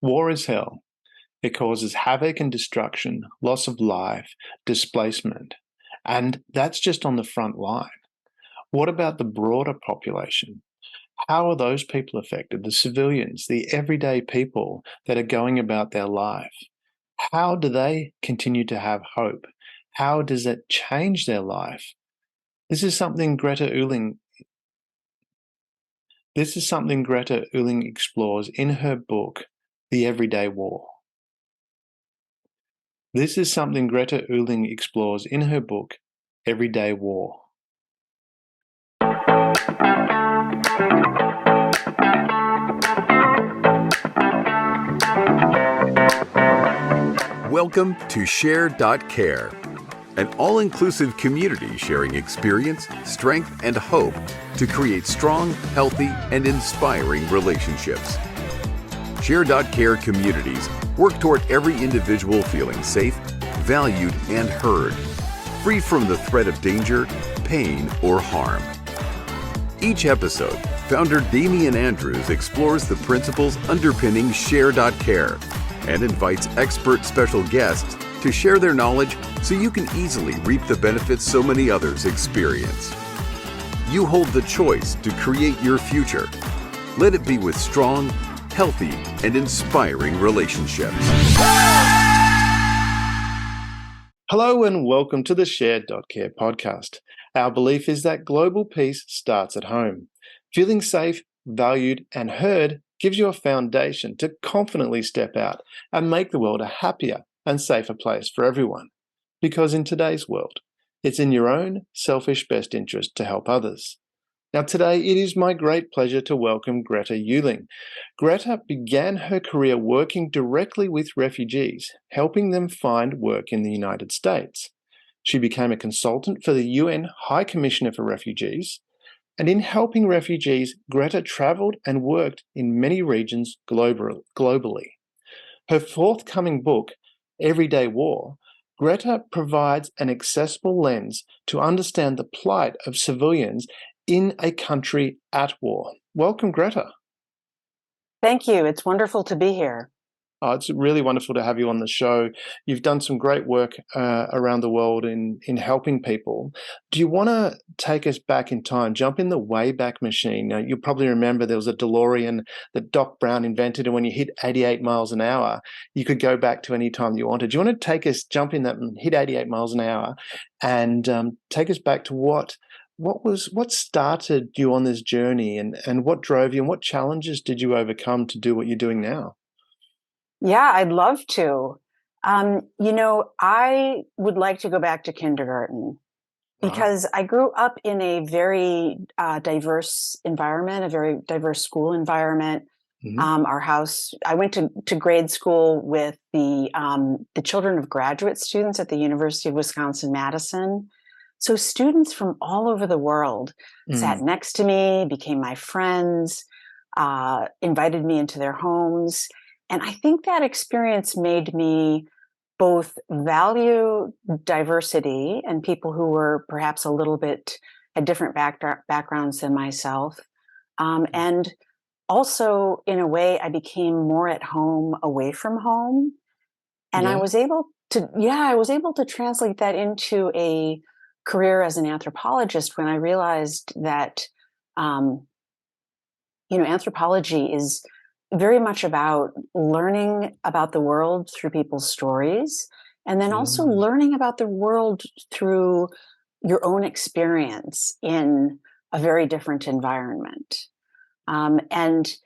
War is hell. It causes havoc and destruction, loss of life, displacement. And that's just on the front line. What about the broader population? How are those people affected? The civilians, the everyday people that are going about their life. How do they continue to have hope? How does it change their life? This is something Greta Uehling explores in her book, The Everyday War. This is something Greta Uehling explores in her book, Everyday War. Welcome to Share.Care, an all-inclusive community sharing experience, strength, and hope to create strong, healthy, and inspiring relationships. Share.Care communities work toward every individual feeling safe, valued, and heard, free from the threat of danger, pain, or harm. Each episode, founder Damian Andrews explores the principles underpinning Share.Care and invites expert special guests to share their knowledge so you can easily reap the benefits so many others experience. You hold the choice to create your future. Let it be with strong, healthy, and inspiring relationships. Hello and welcome to the Share.Care podcast. Our belief is that global peace starts at home. Feeling safe, valued, and heard gives you a foundation to confidently step out and make the world a happier and safer place for everyone. Because in today's world, it's in your own selfish best interest to help others. Now today, it is my great pleasure to welcome Greta Uehling. Greta began her career working directly with refugees, helping them find work in the United States. She became a consultant for the UN High Commissioner for Refugees, and in helping refugees, Greta travelled and worked in many regions globally. Her forthcoming book, Everyday War, Greta provides an accessible lens to understand the plight of civilians in a country at war. Welcome, Greta. Thank you. It's wonderful to be here. Oh, it's really wonderful to have you on the show. You've done some great work around the world in helping people. Do you want to take us back in time, jump in the Wayback Machine? Now, you probably remember there was a DeLorean that Doc Brown invented, and when you hit 88 miles an hour, you could go back to any time you wanted. Do you want to jump in that and hit 88 miles an hour and take us back to what started you on this journey and what drove you and what challenges did you overcome to do what you're doing now? Yeah, I'd love to. I would like to go back to kindergarten because I grew up in a very diverse environment, a very diverse school environment. Mm-hmm. Our house, I went to grade school with the children of graduate students at the University of Wisconsin-Madison. So students from all over the world sat next to me, became my friends, invited me into their homes. And I think that experience made me both value diversity and people who were perhaps a little bit had different backgrounds than myself. And also, in a way, I became more at home away from home. And I was able to translate that into a career as an anthropologist when I realized that, anthropology is very much about learning about the world through people's stories, and then also learning about the world through your own experience in a very different environment. And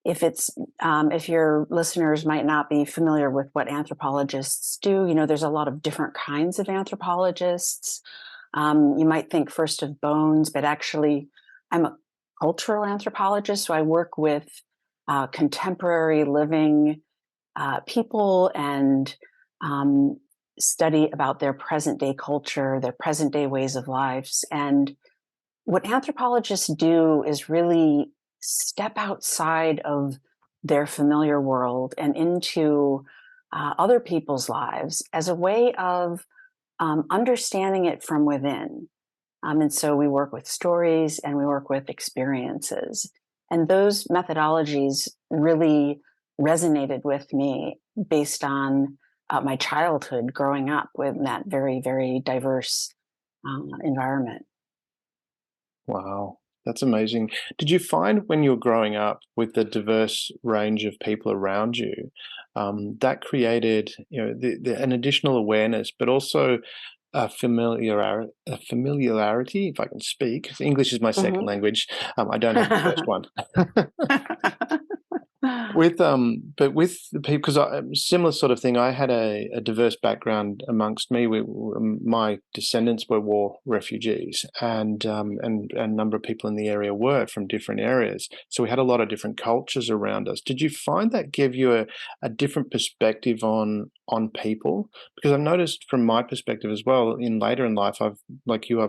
if your listeners might not be familiar with what anthropologists do, there's a lot of different kinds of anthropologists. You might think first of bones, but actually I'm a cultural anthropologist, so I work with contemporary living people and study about their present day culture, their present day ways of lives. And what anthropologists do is really step outside of their familiar world and into other people's lives as a way of understanding it from within. And so we work with stories and we work with experiences. And those methodologies really resonated with me based on my childhood growing up in that very, very diverse environment. Wow, that's amazing. Did you find when you were growing up with the diverse range of people around you, that created, an additional awareness, but also a familiarity, if I can speak. English is my second language. I don't have the first one. But with the people, because similar sort of thing. I had a diverse background amongst me. My descendants were war refugees, and a number of people in the area were from different areas. So we had a lot of different cultures around us. Did you find that gave you a different perspective on people? Because I've noticed from my perspective as well, later in life, I've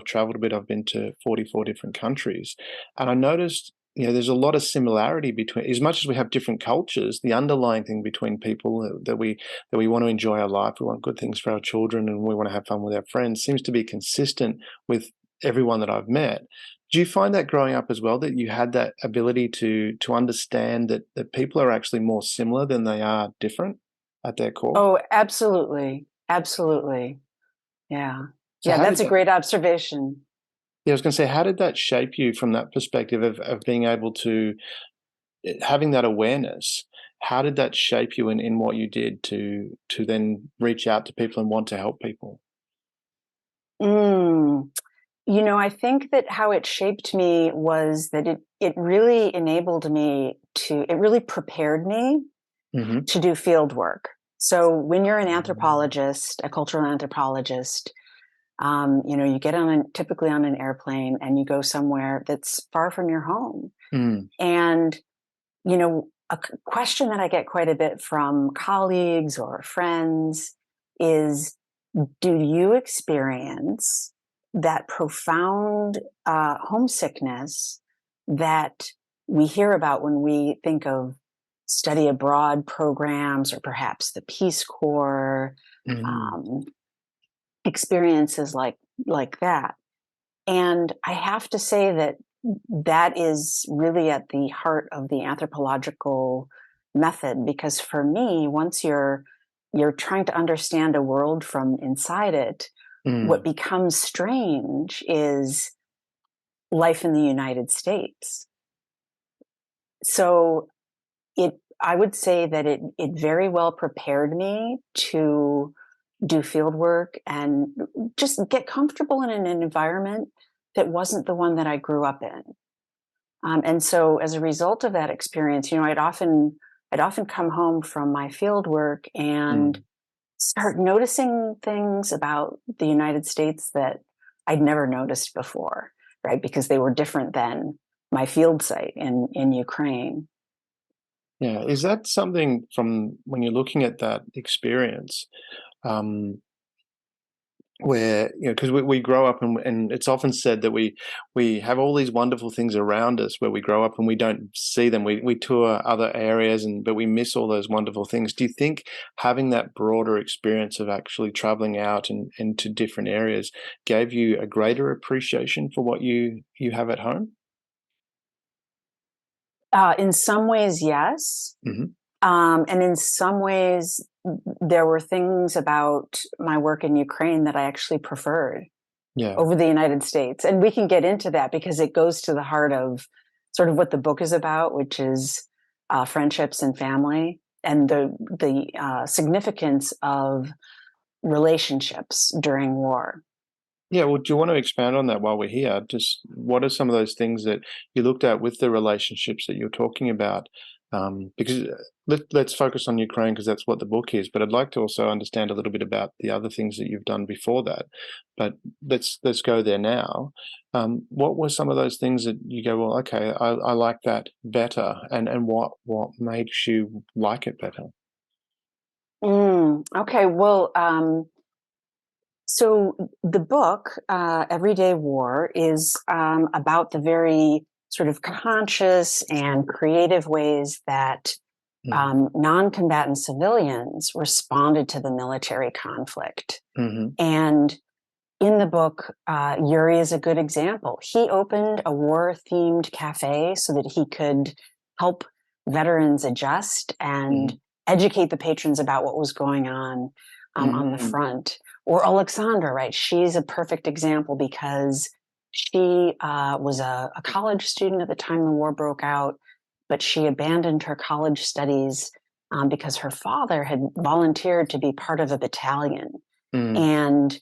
traveled a bit. I've been to 44 different countries, and I noticed, there's a lot of similarity between, as much as we have different cultures, the underlying thing between people that we want to enjoy our life, we want good things for our children, and we want to have fun with our friends, seems to be consistent with everyone that I've met. Do you find that growing up as well, that you had that ability to understand that people are actually more similar than they are different at their core? Oh, absolutely. Absolutely. Yeah. So That's a great observation. Yeah, I was going to say, how did that shape you from that perspective of being able to, having that awareness? How did that shape you in what you did to then reach out to people and want to help people? I think that how it shaped me was that it really enabled me it really prepared me to do field work. So when you're an anthropologist, a cultural anthropologist, you get typically on an airplane and you go somewhere that's far from your home. And, a question that I get quite a bit from colleagues or friends is, do you experience that profound homesickness that we hear about when we think of study abroad programs or perhaps the Peace Corps, experiences like that? And I have to say that is really at the heart of the anthropological method, because for me, once you're trying to understand a world from inside it, what becomes strange is life in the United States. So I would say that it very well prepared me to do field work and just get comfortable in an environment that wasn't the one that I grew up in. And so as a result of that experience, I'd often come home from my field work and start noticing things about the United States that I'd never noticed before, right? Because they were different than my field site in Ukraine. Yeah. Is that something from when you're looking at that experience, where, because we grow up and it's often said that we have all these wonderful things around us where we grow up and we don't see them. We tour other areas but we miss all those wonderful things. Do you think having that broader experience of actually traveling out and into different areas gave you a greater appreciation for what you have at home? In some ways, yes. And in some ways, there were things about my work in Ukraine that I actually preferred over the United States. And we can get into that because it goes to the heart of sort of what the book is about, which is friendships and family, and the significance of relationships during war. Yeah, well, do you want to expand on that while we're here? Just what are some of those things that you looked at with the relationships that you're talking about? Because let's focus on Ukraine because that's what the book is. But I'd like to also understand a little bit about the other things that you've done before that. But let's go there now. What were some of those things that you go, well, okay, I like that better, and what makes you like it better? Okay, well. So the book, Everyday War, is about the very sort of conscious and creative ways that non-combatant civilians responded to the military conflict. And in the book, Yuri is a good example. He opened a war-themed cafe so that he could help veterans adjust and educate the patrons about what was going on the front. Or Alexandra, right? She's a perfect example because she was a college student at the time the war broke out, but she abandoned her college studies because her father had volunteered to be part of a battalion. And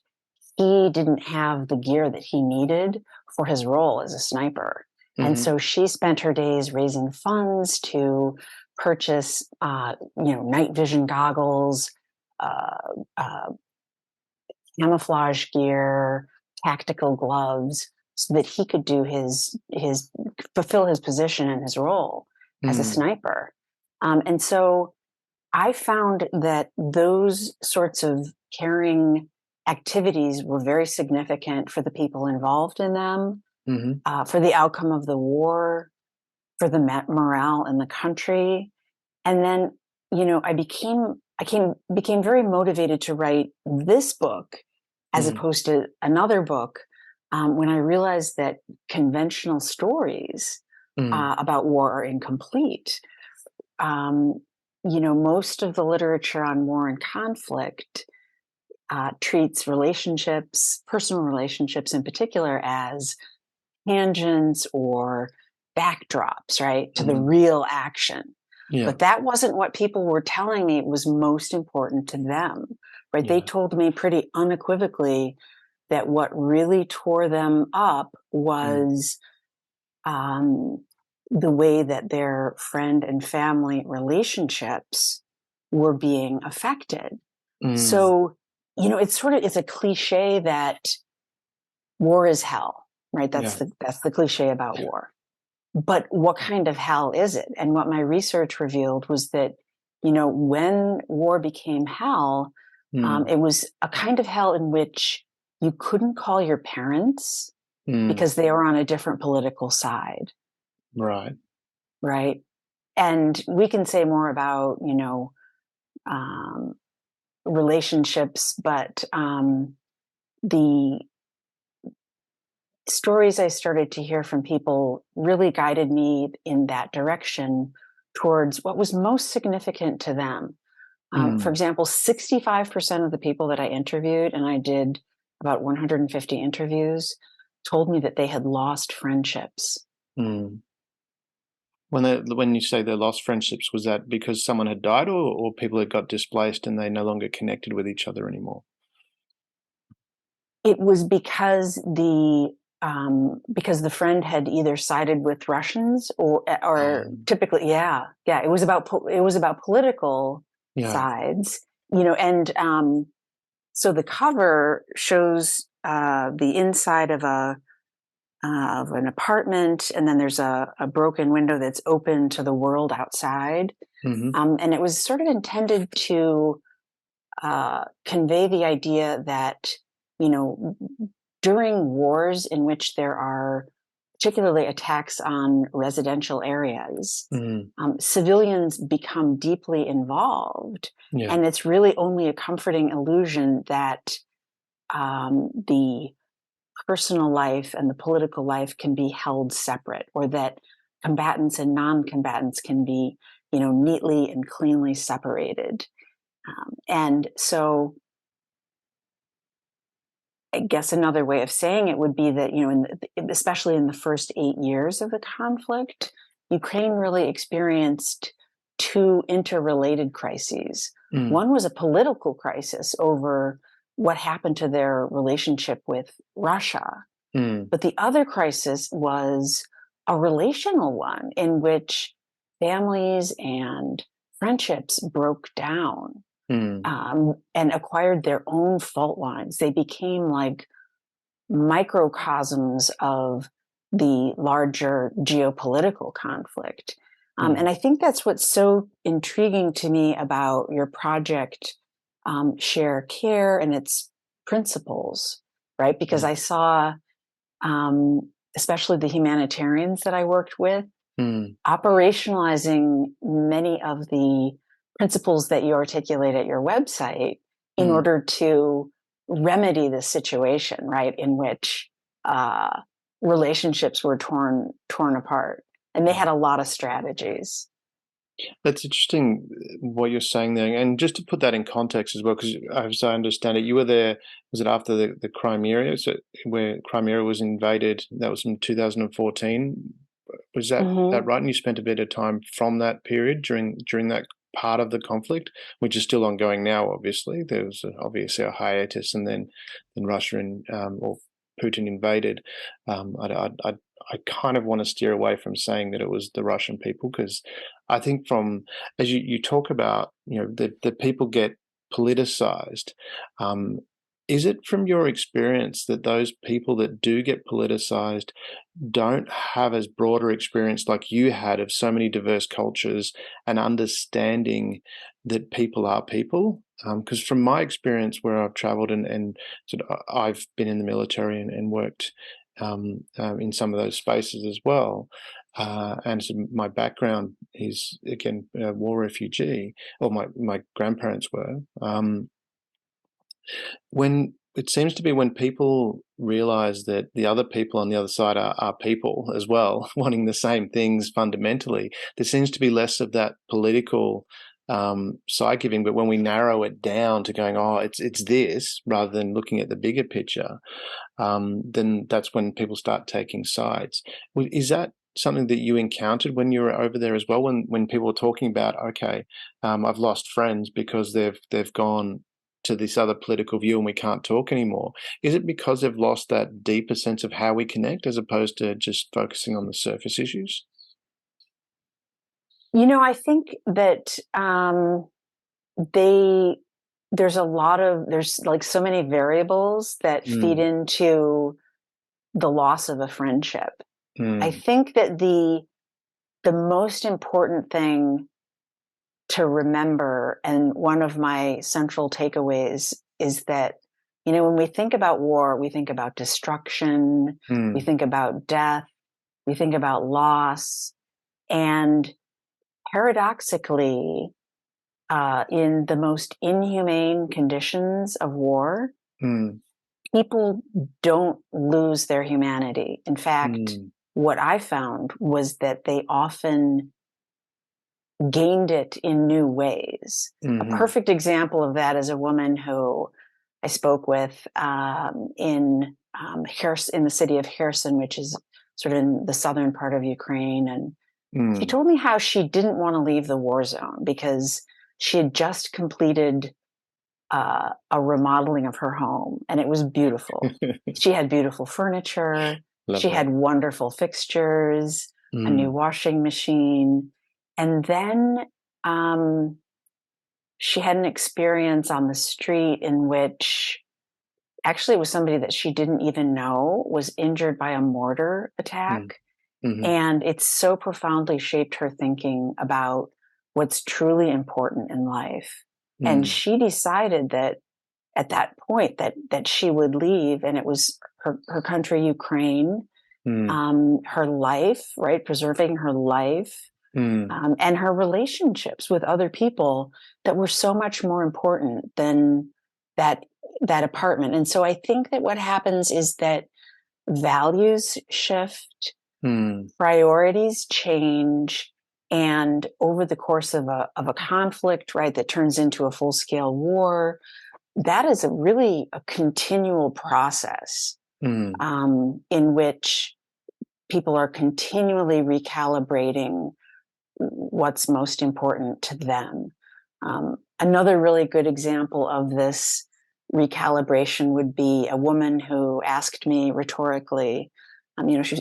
he didn't have the gear that he needed for his role as a sniper. And so she spent her days raising funds to purchase, night vision goggles, camouflage gear, tactical gloves, so that he could do fulfill his position and his role as a sniper. And so I found that those sorts of caring activities were very significant for the people involved in them, for the outcome of the war, for the morale in the country. And then, I became very motivated to write this book as opposed to another book when I realized that conventional stories about war are incomplete. Most of the literature on war and conflict treats relationships, personal relationships in particular, as tangents or backdrops, right, to the real action. Yeah. But that wasn't what people were telling me was most important to them, right? Yeah. They told me pretty unequivocally that what really tore them up was the way that their friend and family relationships were being affected. So, it's a cliche that war is hell, right? That's the cliche about war. But what kind of hell is it? And what my research revealed was that, when war became hell, it was a kind of hell in which you couldn't call your parents because they were on a different political side. Right. Right. And we can say more about, relationships, but the stories I started to hear from people really guided me in that direction towards what was most significant to them. For example, 65% of the people that I interviewed, and I did about 150 interviews, told me that they had lost friendships. When you say they lost friendships, was that because someone had died or people had got displaced and they no longer connected with each other anymore? It was because the friend had either sided with Russians or typically, it was about political sides, and so the cover shows the inside of an apartment, and then there's a broken window that's open to the world outside, and it was sort of intended to convey the idea that during wars in which there are particularly attacks on residential areas, civilians become deeply involved. Yeah. And it's really only a comforting illusion that the personal life and the political life can be held separate, or that combatants and non-combatants can be, neatly and cleanly separated. And so I guess another way of saying it would be that, especially in the first 8 years of the conflict, Ukraine really experienced two interrelated crises. One was a political crisis over what happened to their relationship with Russia. But the other crisis was a relational one in which families and friendships broke down. And acquired their own fault lines. They became like microcosms of the larger geopolitical conflict. And I think that's what's so intriguing to me about your project, Share Care, and its principles, right? Because I saw, especially the humanitarians that I worked with, operationalizing many of the principles that you articulate at your website in order to remedy the situation, right, in which relationships were torn apart. And they had a lot of strategies. That's interesting what you're saying there. And just to put that in context as well, because as I understand it, you were there, was it after the Crimea, so where Crimea was invaded? That was in 2014. Was that Mm-hmm. right? And you spent a bit of time from that period during that part of the conflict, which is still ongoing now, obviously. There was obviously a hiatus, and then Russia or Putin invaded. I kind of want to steer away from saying that it was the Russian people, because I think as you talk about, the people get politicized. Um, is it from your experience that those people that do get politicized don't have as broader experience like you had of so many diverse cultures and understanding that people are people? Because from my experience where I've traveled and sort of I've been in the military and worked in some of those spaces as well. And so my background is, again, a war refugee, or my grandparents were. When it seems to be when people realize that the other people on the other side are people as well, wanting the same things fundamentally, there seems to be less of that political side giving. But when we narrow it down to going, oh, it's this, rather than looking at the bigger picture, then that's when people start taking sides. Is that something that you encountered when you were over there as well? When people were talking about, okay, I've lost friends because they've gone to this other political view and we can't talk anymore. Is it because they've lost that deeper sense of how we connect as opposed to just focusing on the surface issues? I think that they there's like so many variables that feed Mm, into the loss of a friendship. I mm, think that the most important thing to remember, and one of my central takeaways, is that when we think about war, we think about destruction, we mm, think about death, we think about loss, and paradoxically, in the most inhumane conditions of war, mm, people don't lose their humanity. In fact, mm, what I found was that they often gained it in new ways. A mm, perfect example of that is a woman who I spoke with in the city of Kherson, which is sort of in the southern part of Ukraine. And she mm, told me how she didn't want to leave the war zone because she had just completed a remodeling of her home, and it was beautiful. mm. She had beautiful furniture. She Lovely. had wonderful fixtures, a new Mm, washing machine. And then um, she had an experience on the street in which actually it was somebody that she didn't even know was injured by a mortar mm, attack. mhm, And it so profoundly shaped her thinking about what's truly important in life. And mm, she decided that at that point that she would leave, and it was her country, Ukraine, mm, her life, right, preserving her life, mm. and her relationships with other people that were so much more important than that that apartment. And so I think that what happens is that values shift, Mm, priorities change, and over the course of a conflict, right, that turns into a full scale war, that is really a continual process mm, in which people are continually recalibrating what's most important to them. Another really good example of this recalibration would be a woman who asked me rhetorically,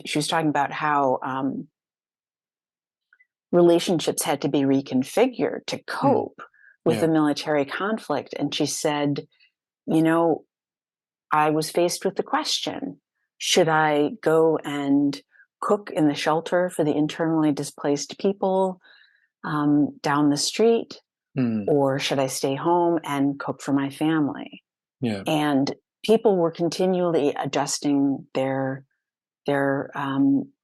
she was talking about how relationships had to be reconfigured to mm. cope with Yeah. the military conflict. And she said, you know, I was faced with the question, should I go and cook in the shelter for the internally displaced people down the street, Mm, or should I stay home and cook for my family? yeah. And people were continually adjusting their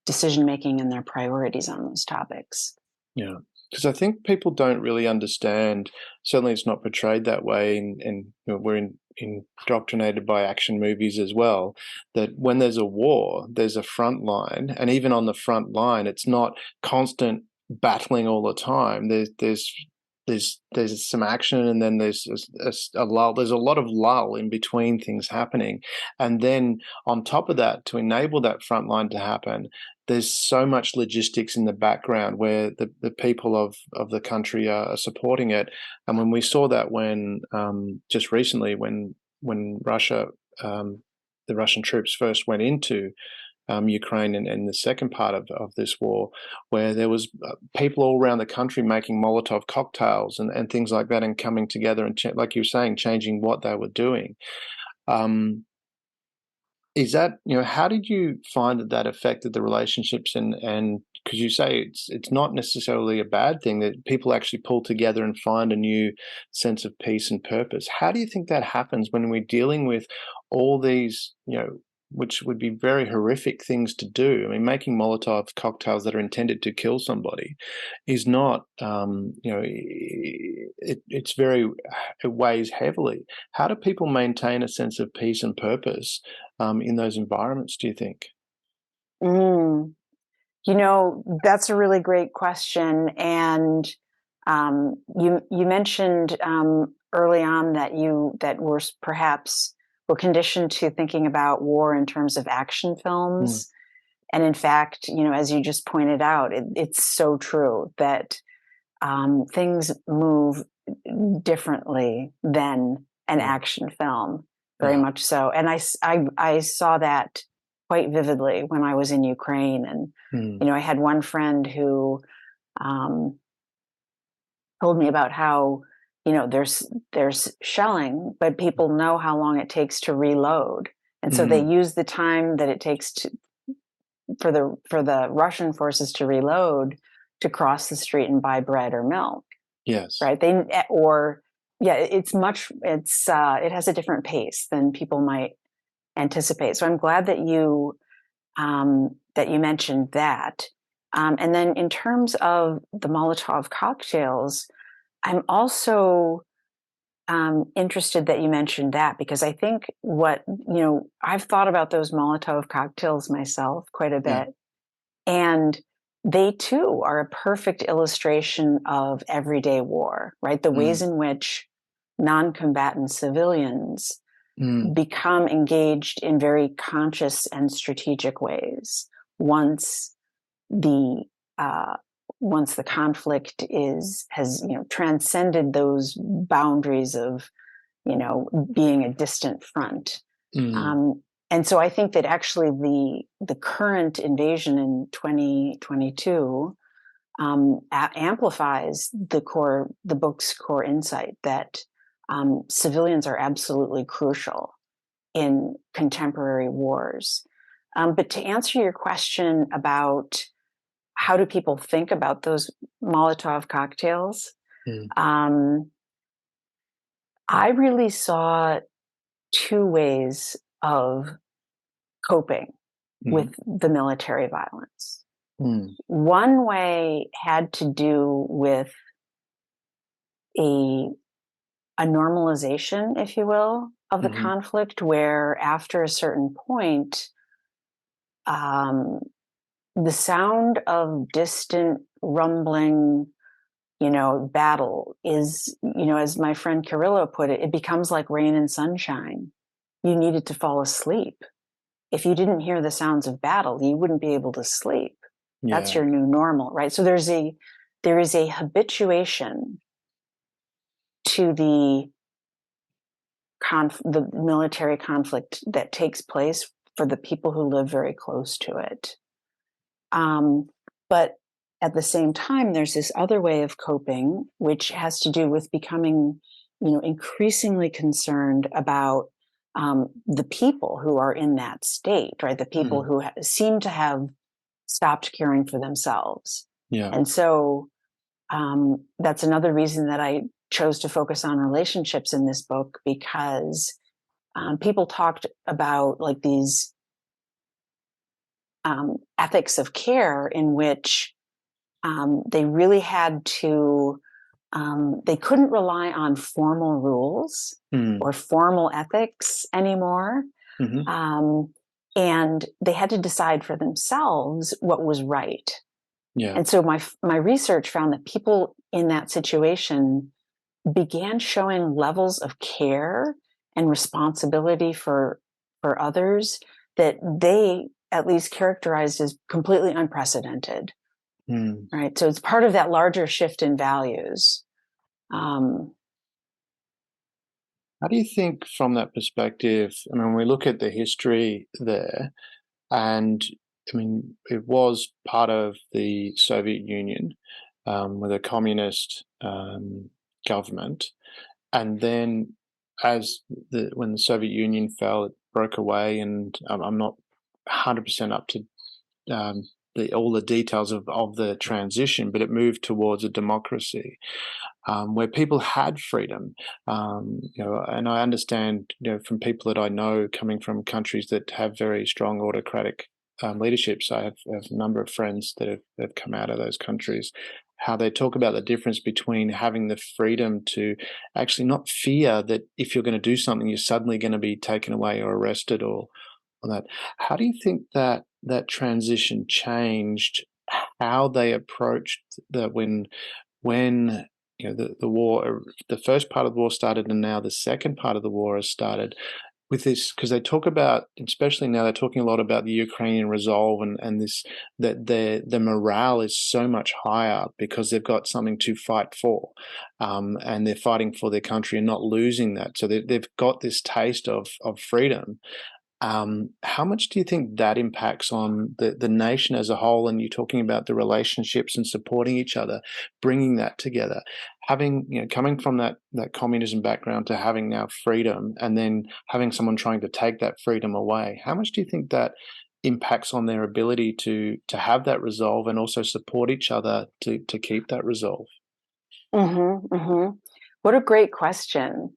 decision making and their priorities on those topics. Yeah, because I think people don't really understand. Certainly, it's not portrayed that way, and we're indoctrinated by action movies as well. That when there's a war, there's a front line, and even on the front line, it's not constant battling all the time. There's some action, and then there's a lull. There's a lot of lull in between things happening, and then on top of that, to enable that front line to happen, there's so much logistics in the background where the people of the country are supporting it. And when we saw that when just recently when Russia the Russian troops first went into Ukraine and the second part of this war, where there was people all around the country making Molotov cocktails and things like that, and coming together and, like you were saying, changing what they were doing. Is that, how did you find that affected the relationships? And because you say it's not necessarily a bad thing that people actually pull together and find a new sense of peace and purpose. How do you think that happens when we're dealing with all these, which would be very horrific things to do? I mean, making Molotov cocktails that are intended to kill somebody is not, it's very, it weighs heavily. How do people maintain a sense of peace and purpose in those environments, do you think? That's a really great question. And you mentioned early on that we're conditioned to thinking about war in terms of action films. And in fact, as you just pointed out, it's so true that things move differently than an action film, very much so. And I saw that quite vividly when I was in Ukraine. And, I had one friend who told me about how, there's shelling, but people know how long it takes to reload. And so they use the time that it takes for the Russian forces to reload to cross the street and buy bread or milk. Yes. Right. It has a different pace than people might anticipate. So I'm glad that you mentioned that. And then in terms of the Molotov cocktails, I'm also interested that you mentioned that, because I think I've thought about those Molotov cocktails myself quite a bit. And they too are a perfect illustration of everyday war, right? The ways in which non-combatant civilians become engaged in very conscious and strategic ways once the conflict has transcended those boundaries of being a distant front. And so I think that actually the current invasion in 2022 amplifies the book's core insight that civilians are absolutely crucial in contemporary wars. But to answer your question about how do people think about those Molotov cocktails, I really saw two ways of coping with the military violence. One way had to do with a normalization, if you will, of the conflict, where after a certain point, the sound of distant rumbling, battle is, as my friend Kirillo put it, it becomes like rain and sunshine. You needed to fall asleep. If you didn't hear the sounds of battle, you wouldn't be able to sleep. That's your new normal, right? So there is a habituation to the military conflict that takes place for the people who live very close to it. But at the same time, there's this other way of coping, which has to do with becoming, increasingly concerned about the people who are in that state, right? The people who seem to have stopped caring for themselves. And so that's another reason that I chose to focus on relationships in this book, because people talked about like these ethics of care in which they really had to, they couldn't rely on formal rules or formal ethics anymore. And they had to decide for themselves what was right. Yeah. And so my research found that people in that situation began showing levels of care and responsibility for others that they at least characterized as completely unprecedented. Mm. Right. So it's part of that larger shift in values. How do you think from that perspective? I mean, when we look at the history there, and I mean, it was part of the Soviet Union with a communist government, and then when the Soviet Union fell, it broke away, and I'm not 100% up to all the details of the transition, but it moved towards a democracy where people had freedom. And I understand, from people that I know coming from countries that have very strong autocratic leaderships. I have a number of friends that have come out of those countries, how they talk about the difference between having the freedom to actually not fear that if you're going to do something, you're suddenly going to be taken away or arrested or that. How do you think that transition changed how they approached that when the war, the first part of the war started, and now the second part of the war has started with this, because they talk about, especially now, they're talking a lot about the Ukrainian resolve and this, that the morale is so much higher because they've got something to fight for, and they're fighting for their country and not losing that. So they've got this taste of freedom. How much do you think that impacts on the nation as a whole? And you're talking about the relationships and supporting each other, bringing that together, having, coming from that communism background to having now freedom, and then having someone trying to take that freedom away. How much do you think that impacts on their ability to have that resolve and also support each other to keep that resolve? What a great question.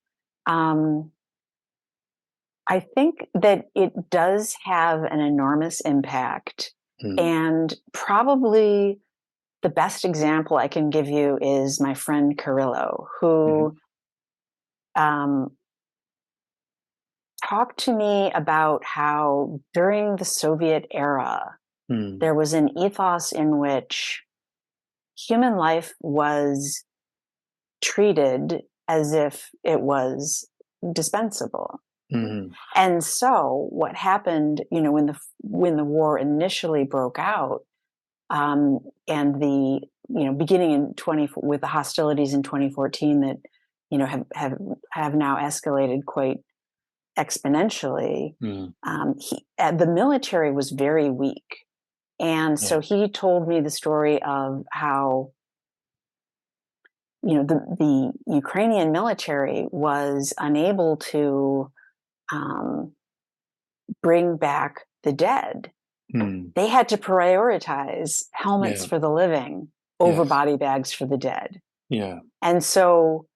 I think that it does have an enormous impact. And probably the best example I can give you is my friend Carrillo, who talked to me about how during the Soviet era, there was an ethos in which human life was treated as if it was dispensable. And so what happened, when the war initially broke out, and the, beginning in with the hostilities in 2014 that, have now escalated quite exponentially. The military was very weak. And so he told me the story of how, the Ukrainian military was unable to bring back the dead. They had to prioritize helmets for the living over body bags for the dead. And so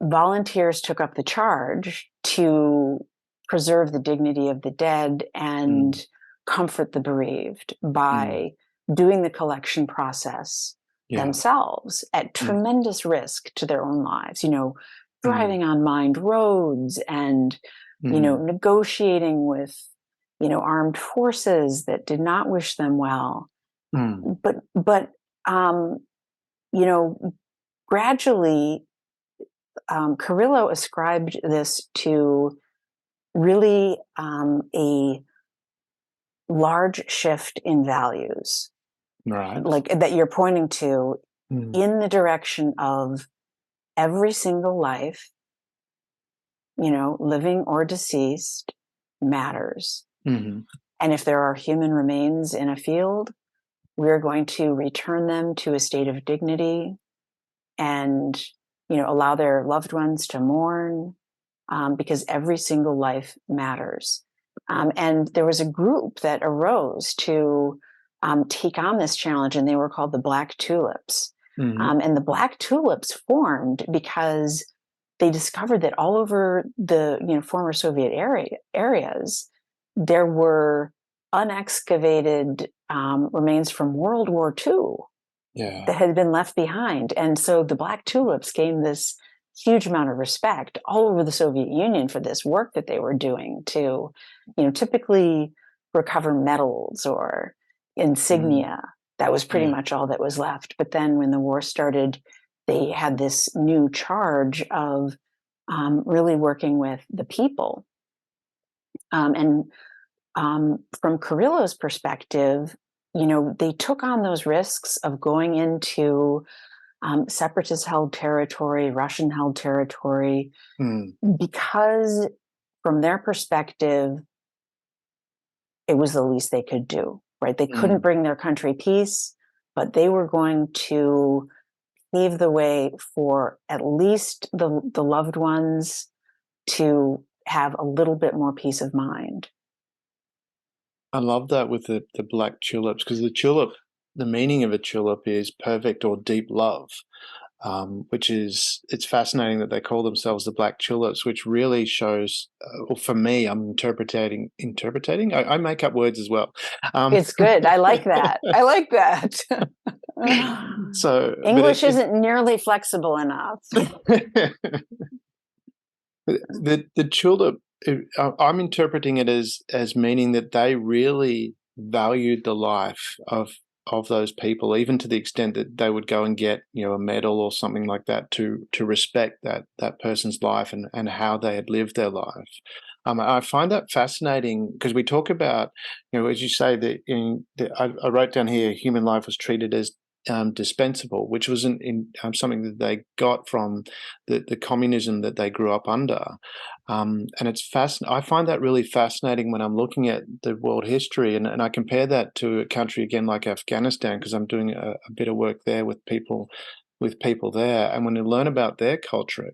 volunteers took up the charge to preserve the dignity of the dead and comfort the bereaved by doing the collection process themselves at tremendous risk to their own lives, driving on mined roads and, negotiating with, armed forces that did not wish them well. But gradually, Carrillo ascribed this to really a large shift in values, like that you're pointing to, in the direction of every single life, living or deceased, matters. And if there are human remains in a field, we're going to return them to a state of dignity and, allow their loved ones to mourn, because every single life matters. And there was a group that arose to take on this challenge, and they were called the Black Tulips. And the Black Tulips formed because they discovered that all over the former Soviet areas, there were unexcavated remains from World War II that had been left behind. And so the Black Tulips gained this huge amount of respect all over the Soviet Union for this work that they were doing to, typically recover medals or insignia. That was pretty much all that was left. But then when the war started, they had this new charge of really working with the people. And from Carrillo's perspective, they took on those risks of going into separatist-held territory, Russian-held territory, because from their perspective, it was the least they could do, right? They couldn't bring their country peace, but they were going to pave the way for at least the loved ones to have a little bit more peace of mind. I love that with the black tulips, because the meaning of a tulip is perfect or deep love, it's fascinating that they call themselves the black tulips, which really shows, well, for me, I'm interpreting. I make up words as well. It's good. I like that. I like that. So English isn't nearly flexible enough. The tulip, I'm interpreting it as meaning that they really valued the life of those people, even to the extent that they would go and get a medal or something like that to respect that person's life and how they had lived their life. I find that fascinating because we talk about, as you say, I wrote down here, human life was treated as dispensable, which was something that they got from the communism that they grew up under. And it's I find that really fascinating when I'm looking at the world history, and I compare that to a country again like Afghanistan, because I'm doing a bit of work there with people there. And when you learn about their culture,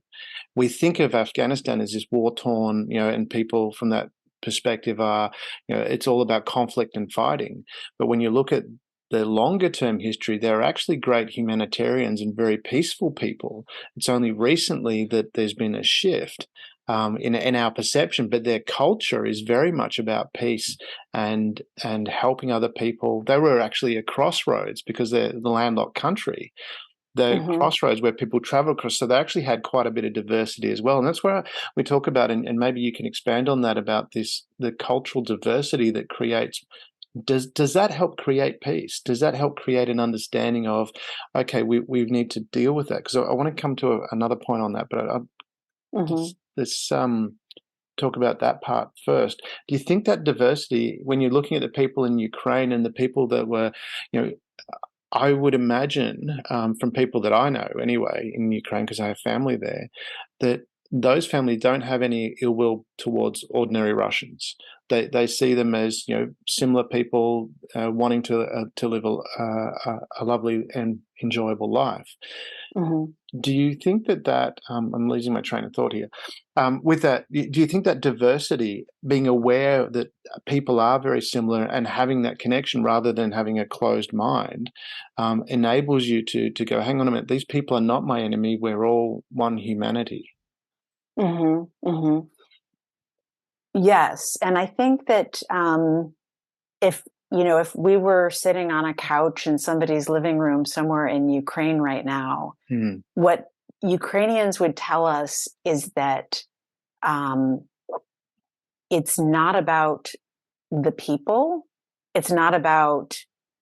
we think of Afghanistan as this war-torn, and people from that perspective are, it's all about conflict and fighting. But when you look at the longer-term history, they're actually great humanitarians and very peaceful people. It's only recently that there's been a shift in our perception, but their culture is very much about peace and helping other people. They were actually a crossroads because they're the landlocked country. The crossroads where people travel across, so they actually had quite a bit of diversity as well. And that's where we talk about, and maybe you can expand on that, about the cultural diversity that creates. Does that help create peace? Does that help create an understanding of, okay, we need to deal with that? Because I want to come to another point on that, but let's talk about that part first. Do you think that diversity, when you're looking at the people in Ukraine and the people that were, I would imagine from people that I know anyway in Ukraine, because I have family there, that those families don't have any ill will towards ordinary Russians. They see them as similar people wanting to live a lovely and enjoyable life. Do you think that I'm losing my train of thought here? With that, do you think that diversity, being aware that people are very similar and having that connection rather than having a closed mind, enables you to go, hang on a minute, these people are not my enemy. We're all one humanity. Yes, and I think that if we were sitting on a couch in somebody's living room somewhere in Ukraine right now, what Ukrainians would tell us is that it's not about the people. It's not about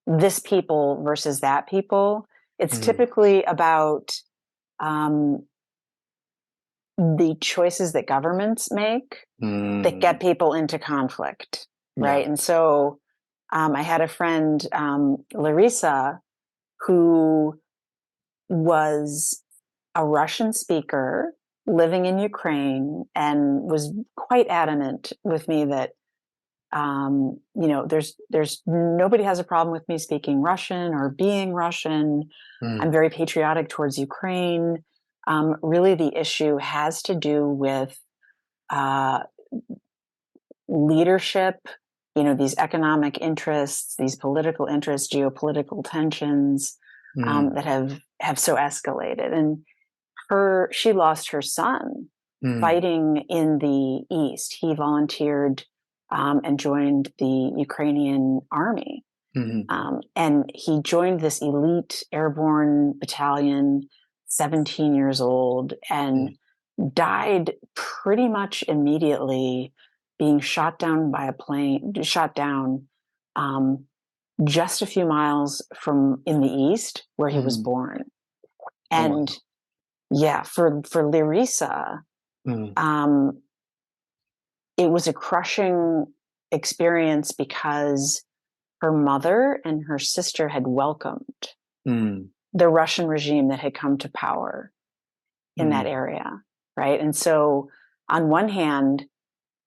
this people versus that people. It's typically about the choices that governments make that get people into conflict, right? And so I had a friend, Larissa, who was a Russian speaker living in Ukraine and was quite adamant with me that, there's nobody has a problem with me speaking Russian or being Russian. I'm very patriotic towards Ukraine. Really, the issue has to do with leadership, these economic interests, these political interests, geopolitical tensions that have so escalated. And she lost her son fighting in the East. He volunteered and joined the Ukrainian army. And he joined this elite airborne battalion, 17 years old, and died pretty much immediately being shot down by a plane, just a few miles from in the east where he was born. And yeah, for Larissa, it was a crushing experience because her mother and her sister had welcomed the Russian regime that had come to power in that area, right? And so on one hand,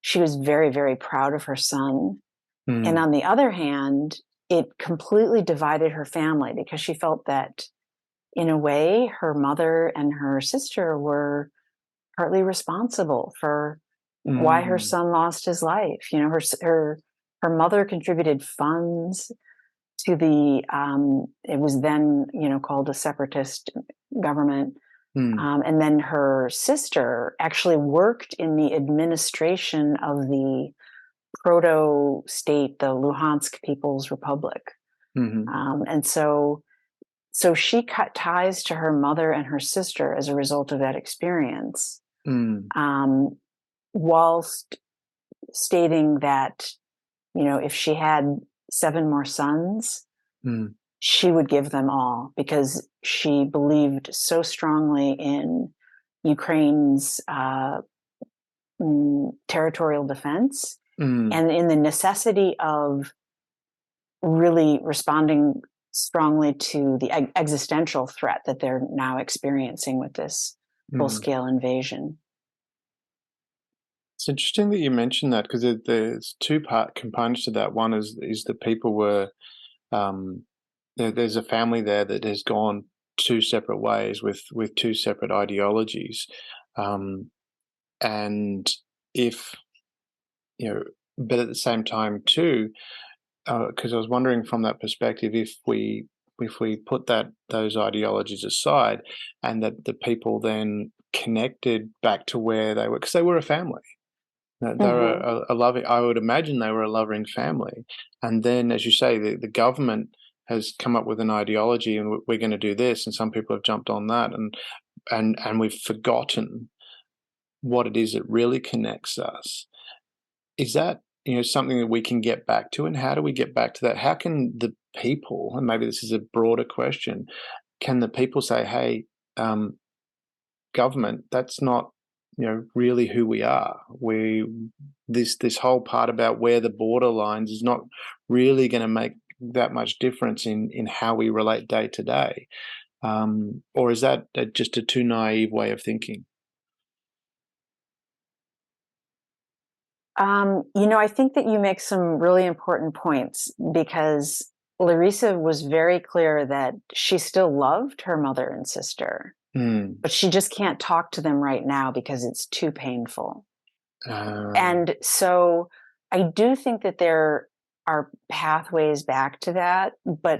she was very, very proud of her son. And on the other hand, it completely divided her family because she felt that in a way, her mother and her sister were partly responsible for why her son lost his life. You know, her mother contributed funds to the it was then, you know, called a separatist government. And then her sister actually worked in the administration of the proto-state, the Luhansk People's Republic. And so she cut ties to her mother and her sister as a result of that experience, whilst stating that, you know, if she had 7 more sons, she would give them all because she believed so strongly in Ukraine's territorial defense and in the necessity of really responding strongly to the existential threat that they're now experiencing with this full-scale invasion. It's interesting that you mentioned that because there's two-part components to that. One is the people were there's a family there that has gone 2 separate ways with 2 separate ideologies, and if you know, but at the same time too, because I was wondering from that perspective, if we put those ideologies aside, and that the people then connected back to where they were, because they were a family. They were a loving. I would imagine they were a loving family, and then, as you say, the government has come up with an ideology, and we're going to do this, and some people have jumped on that, and we've forgotten what it is that really connects us. Is that, you know, something that we can get back to, and how do we get back to that? How can the people, and maybe this is a broader question, can the people say, hey, government, that's not, you know, really who we are. This whole part about where the border lines is not really going to make that much difference in how we relate day to day, or is that just a too naive way of thinking? You know, I think that you make some really important points because Larissa was very clear that she still loved her mother and sister, but she just can't talk to them right now because it's too painful. And so I do think that there are pathways back to that, but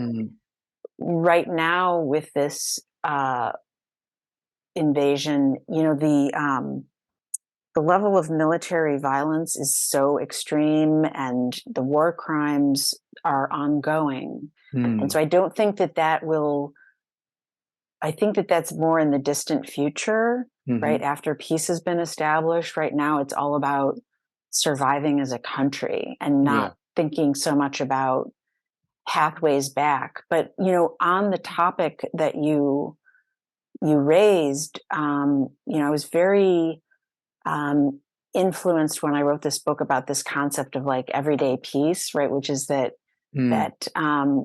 right now with this invasion, you know, the level of military violence is so extreme and the war crimes are ongoing. And so I don't think that will, I think that that's more in the distant future, right? After peace has been established. Right now, it's all about surviving as a country and not thinking so much about pathways back. But, you know, on the topic that you raised, you know, I was very influenced when I wrote this book about this concept of like everyday peace, right? Which is that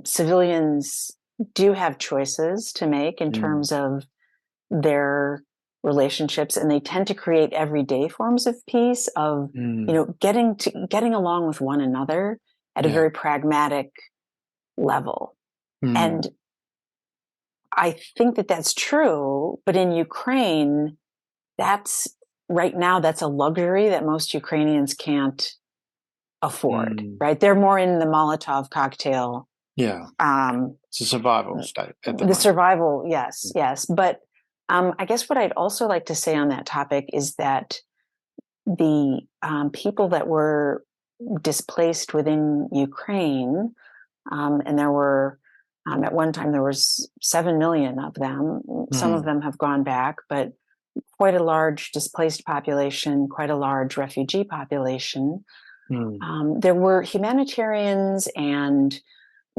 civilians do have choices to make in terms of their relationships, and they tend to create everyday forms of peace, of you know, getting along with one another at a very pragmatic level. And I think that that's true, but in Ukraine, that's right now, that's a luxury that most Ukrainians can't afford, right? They're more in the Molotov cocktail. It's a survival state at the moment. Survival, yes. But I guess what I'd also like to say on that topic is that the people that were displaced within Ukraine, and there were, at one time, there was 7 million of them. Some of them have gone back, but quite a large displaced population, quite a large refugee population. There were humanitarians and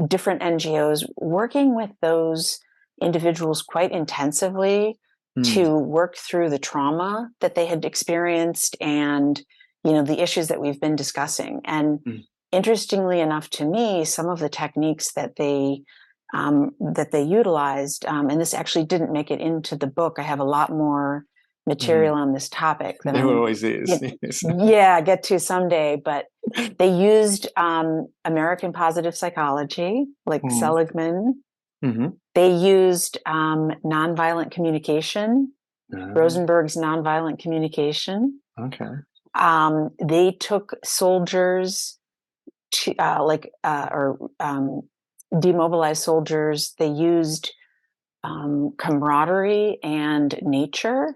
different NGOs working with those individuals quite intensively to work through the trauma that they had experienced and, the issues that we've been discussing. And interestingly enough to me, some of the techniques that they utilized, and this actually didn't make it into the book. I have a lot more material on this topic that there always is. Get to someday. But they used American positive psychology, like Seligman. They used nonviolent communication, Rosenberg's nonviolent communication. Okay. They took soldiers to demobilized soldiers. They used camaraderie and nature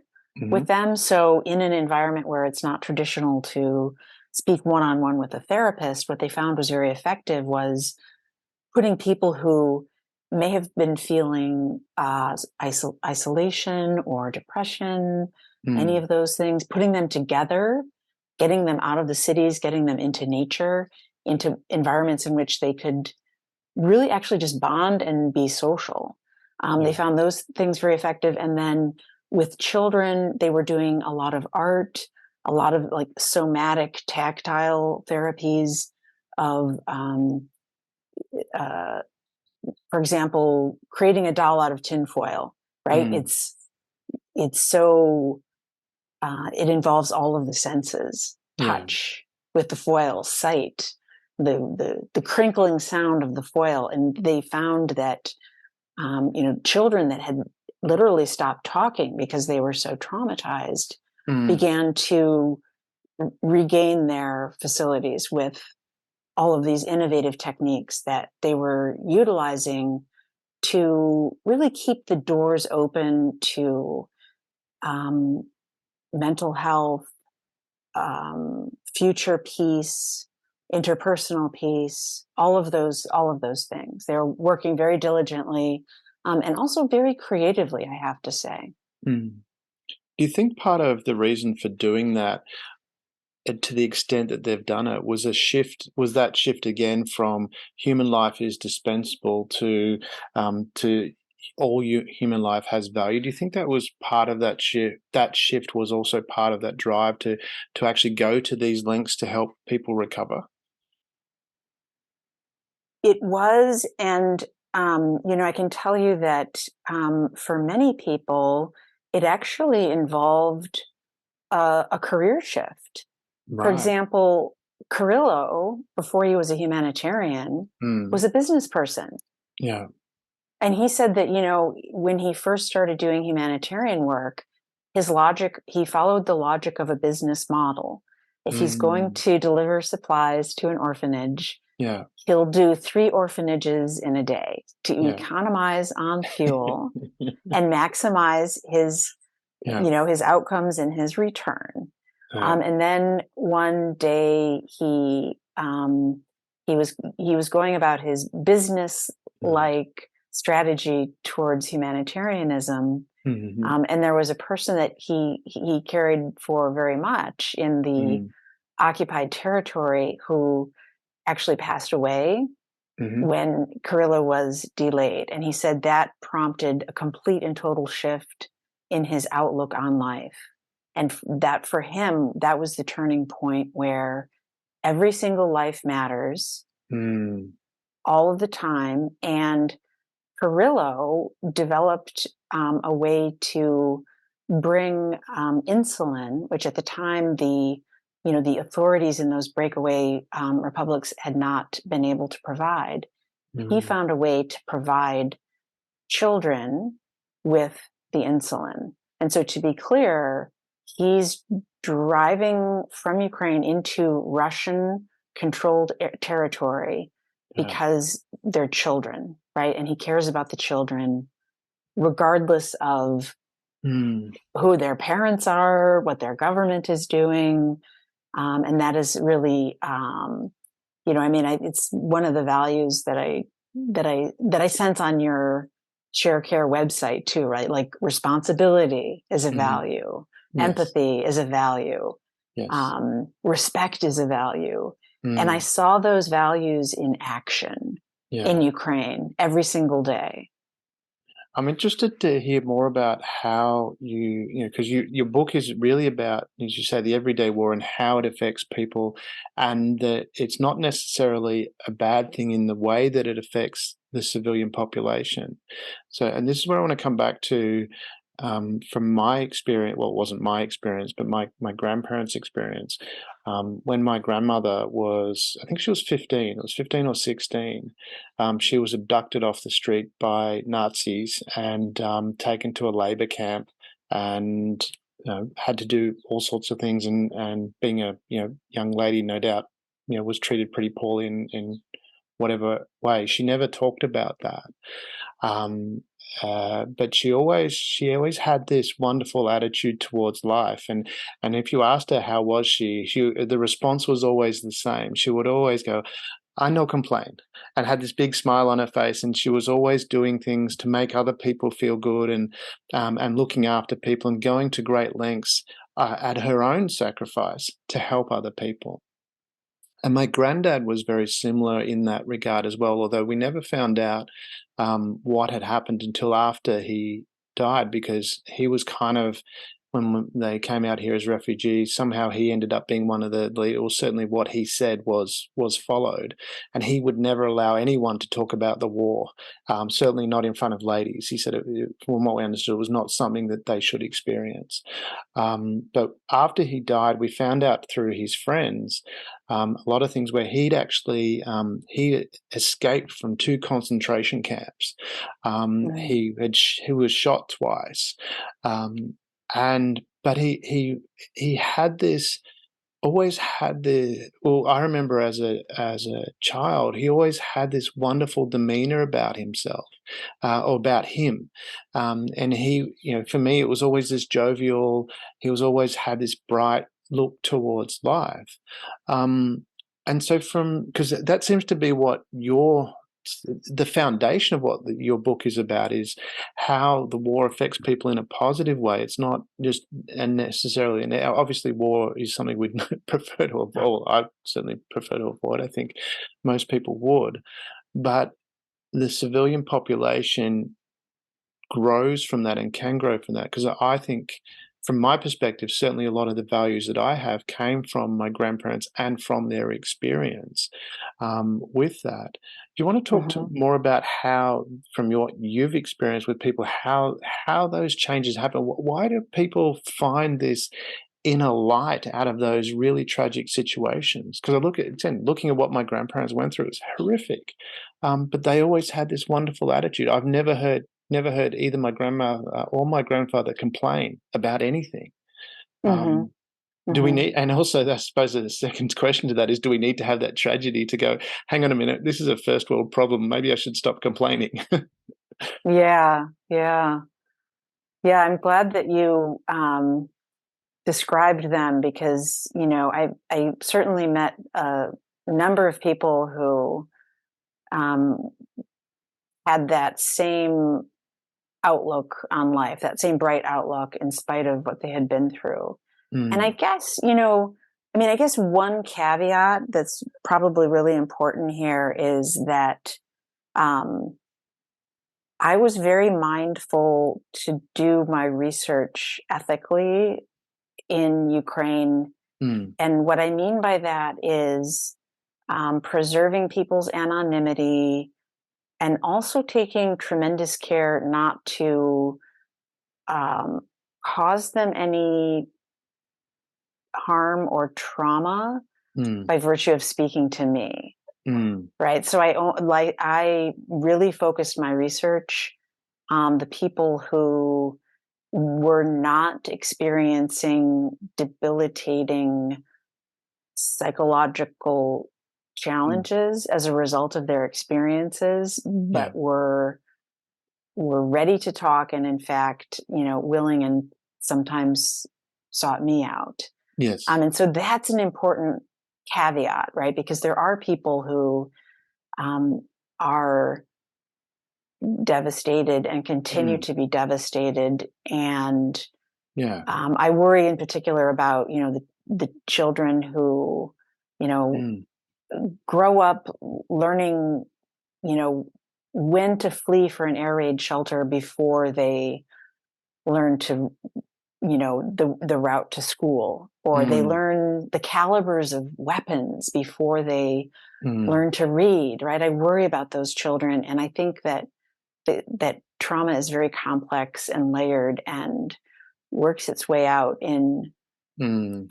with them. So in an environment where it's not traditional to speak one-on-one with a therapist, what they found was very effective was putting people who may have been feeling isolation or depression, any of those things, putting them together, getting them out of the cities, getting them into nature, into environments in which they could really actually just bond and be social. They found those things very effective. And then with children, they were doing a lot of art, a lot of like somatic tactile therapies of, for example, creating a doll out of tinfoil, right? It's so, it involves all of the senses, touch with the foil, sight, the crinkling sound of the foil. And they found that, children that had literally stopped talking because they were so traumatized began to regain their facilities with all of these innovative techniques that they were utilizing to really keep the doors open to mental health, future peace, interpersonal peace, all of those things. They're working very diligently and also very creatively, I have to say. Do you think part of the reason for doing that, to the extent that they've done it, was that shift again from human life is dispensable to all human life has value? Do you think that was part of that shift? That shift was also part of that drive to actually go to these lengths to help people recover? It was, and I can tell you that for many people, it actually involved a career shift. Right. For example, Carrillo, before he was a humanitarian, was a business person. Yeah. And he said that, when he first started doing humanitarian work, he followed the logic of a business model. If he's going to deliver supplies to an orphanage, he'll do 3 orphanages in a day to economize on fuel and maximize his, his outcomes and his return. And then one day he was going about his business like strategy towards humanitarianism. And there was a person that he cared for very much in the occupied territory who actually passed away when Carrillo was delayed. And he said that prompted a complete and total shift in his outlook on life. And that for him, that was the turning point where every single life matters all of the time. And Carrillo developed a way to bring insulin, which at the time the authorities in those breakaway republics had not been able to provide. He found a way to provide children with the insulin. And so to be clear, he's driving from Ukraine into Russian-controlled territory because they're children, right? And he cares about the children regardless of who their parents are, what their government is doing. And that is really, it's one of the values that I sense on your Share Care website too, right? Like responsibility is a value, Yes. empathy is a value, Yes. respect is a value. And I saw those values in action Yeah. in Ukraine every single day. I'm interested to hear more about how because your book is really about, as you say, the everyday war and how it affects people, and that it's not necessarily a bad thing in the way that it affects the civilian population. So, and this is where I want to come back to, from my experience. Well, it wasn't my experience, but my grandparents' experience. When my grandmother was, I think she was 15. It was 15 or 16. She was abducted off the street by Nazis and taken to a labor camp, and had to do all sorts of things. And being a young lady, no doubt, was treated pretty poorly in whatever way. She never talked about that. Um, but she always had this wonderful attitude towards life, and if you asked her how was she, the response was always the same. She would always go, "I no complain," and had this big smile on her face, and she was always doing things to make other people feel good, and looking after people and going to great lengths at her own sacrifice to help other people. And my granddad was very similar in that regard as well, although we never found out what had happened until after he died, because he was kind of, when they came out here as refugees, somehow he ended up being one of the lead, or certainly what he said was followed, and he would never allow anyone to talk about the war, certainly not in front of ladies. He said, from what we understood, it was not something that they should experience. But after he died, we found out through his friends a lot of things where he'd actually he escaped from 2 concentration camps. He was shot twice, and but he had this, always had the, well, I remember as a child, he always had this wonderful demeanor about himself, or about him, and he, for me, it was always this jovial. He was always had this bright look towards life, and so because that seems to be what the foundation of what your book is about, is how the war affects people in a positive way. It's not just necessarily, and obviously war is something we'd prefer to avoid. I certainly prefer to avoid. I think most people would, but the civilian population grows from that and can grow from that, because I think, from my perspective, certainly a lot of the values that I have came from my grandparents and from their experience with that. Do you want to talk more about how, from what you've experienced with people, how those changes happen? Why do people find this inner light out of those really tragic situations? Because looking at what my grandparents went through, it's horrific, but they always had this wonderful attitude. I've never heard either my grandma or my grandfather complain about anything. Do we need, and also I suppose the second question to that is, do we need to have that tragedy to go, hang on a minute, this is a first world problem, maybe I should stop complaining? Yeah, yeah. Yeah, I'm glad that you described them, because, I certainly met a number of people who had that same outlook on life, that same bright outlook in spite of what they had been through. And I guess, I guess one caveat that's probably really important here is that I was very mindful to do my research ethically in Ukraine. And what I mean by that is preserving people's anonymity, and also taking tremendous care not to cause them any harm or trauma by virtue of speaking to me. Right. So I really focused my research on the people who were not experiencing debilitating psychological challenges as a result of their experiences, but were ready to talk, and in fact, willing, and sometimes sought me out. Yes. And so that's an important caveat, right? Because there are people who are devastated and continue to be devastated. And Yeah. I worry in particular about, the children who, grow up learning, when to flee for an air raid shelter before they learn to, the route to school, or they learn the calibers of weapons before they learn to read, right? I worry about those children. And I think that that trauma is very complex and layered and works its way out in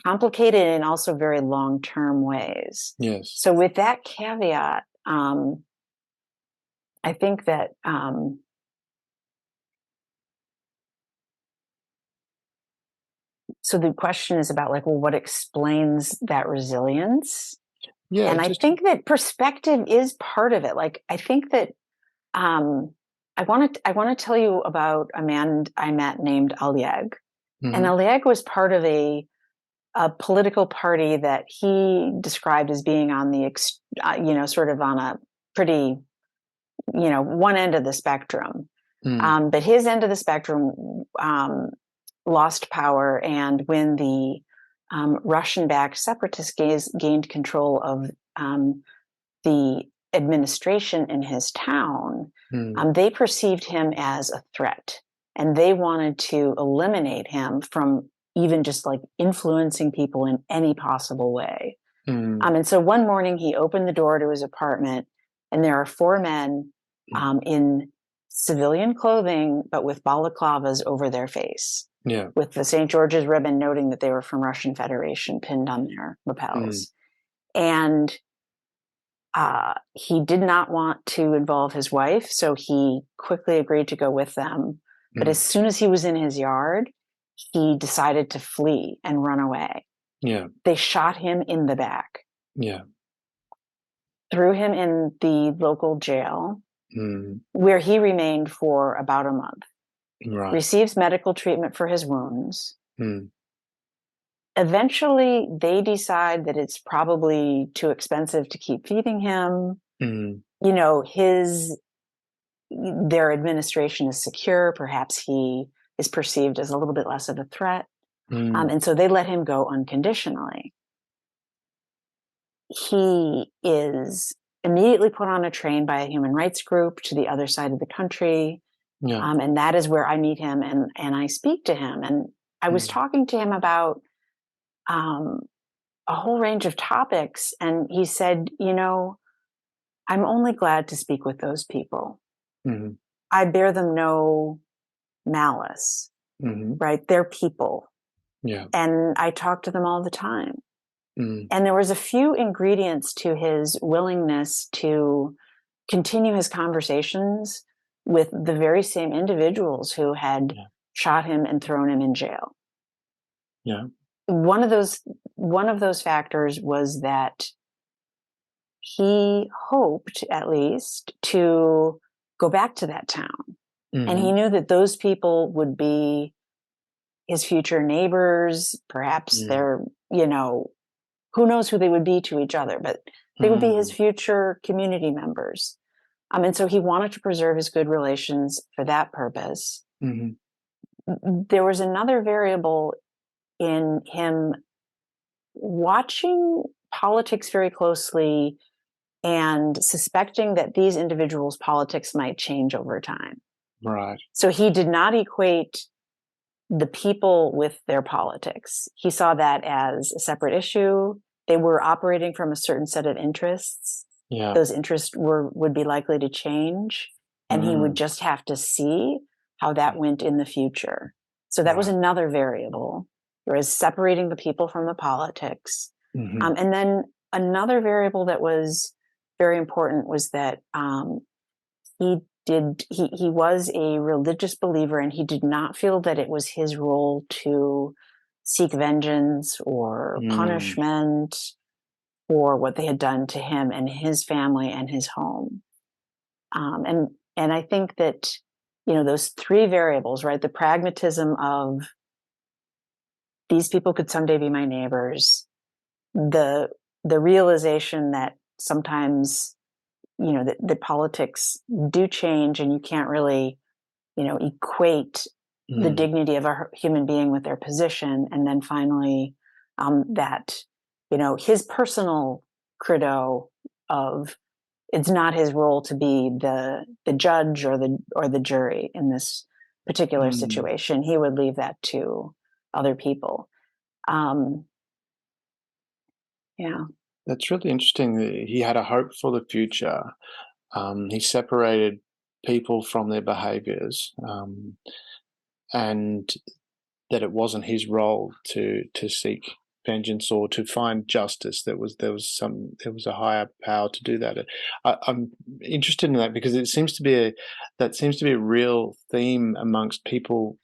complicated and also very long-term ways. Yes. So with that caveat, I think that so the question is about like, well, what explains that resilience? Yeah. And I think that perspective is part of it. Like, I think that I want to tell you about a man I met named Oleg. And Oleg was part of a political party that he described as being on the, sort of on a pretty, one end of the spectrum. But his end of the spectrum lost power. And when the Russian-backed separatists gained control of the administration in his town, they perceived him as a threat. And they wanted to eliminate him from even just like influencing people in any possible way. And so one morning he opened the door to his apartment, and there are four men in civilian clothing, but with balaclavas over their face, with the St. George's ribbon noting that they were from Russian Federation pinned on their lapels. And he did not want to involve his wife, so he quickly agreed to go with them. But as soon as he was in his yard, he decided to flee and run away. They shot him in the back. Threw him in the local jail, where he remained for about a month. Receives medical treatment for his wounds. Eventually, they decide that it's probably too expensive to keep feeding him. Their administration is secure. Perhaps he is perceived as a little bit less of a threat. And so they let him go unconditionally. He is immediately put on a train by a human rights group to the other side of the country. And that is where I meet him and I speak to him. And I was talking to him about a whole range of topics. And he said, I'm only glad to speak with those people. I bear them no malice, right? They're people. And I talk to them all the time. And there was a few ingredients to his willingness to continue his conversations with the very same individuals who had shot him and thrown him in jail. One of those factors was that he hoped, at least, to go back to that town. And he knew that those people would be his future neighbors. Perhaps they're, who knows who they would be to each other, but they would be his future community members. And so he wanted to preserve his good relations for that purpose. There was another variable in him watching politics very closely and suspecting that these individuals' politics might change over time. So he did not equate the people with their politics. He saw that as a separate issue. They were operating from a certain set of interests. Those interests would be likely to change, and he would just have to see how that went in the future. So that was another variable. There was separating the people from the politics. And then another variable that was very important was that he was a religious believer, and he did not feel that it was his role to seek vengeance or punishment for what they had done to him and his family and his home. And I think that, those three variables, right? The pragmatism of these people could someday be my neighbors, the realization that sometimes, the politics do change, and you can't really, equate the dignity of a human being with their position. And then finally, that, his personal credo of it's not his role to be the judge or the jury in this particular situation. He would leave that to other people. Yeah. That's really interesting. He had a hope for the future. He separated people from their behaviors, and that it wasn't his role to seek vengeance or to find justice. There was a higher power to do that. I'm interested in that because it seems to be a real theme amongst people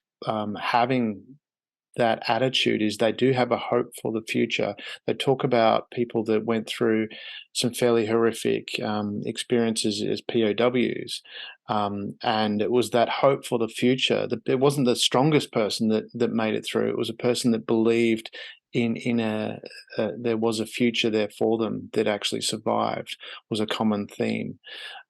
having that attitude. Is they do have a hope for the future. They talk about people that went through some fairly horrific experiences as POWs, and it was that hope for the future. That it wasn't the strongest person that made it through. It was a person that believed there was a future there for them that actually survived. Was a common theme.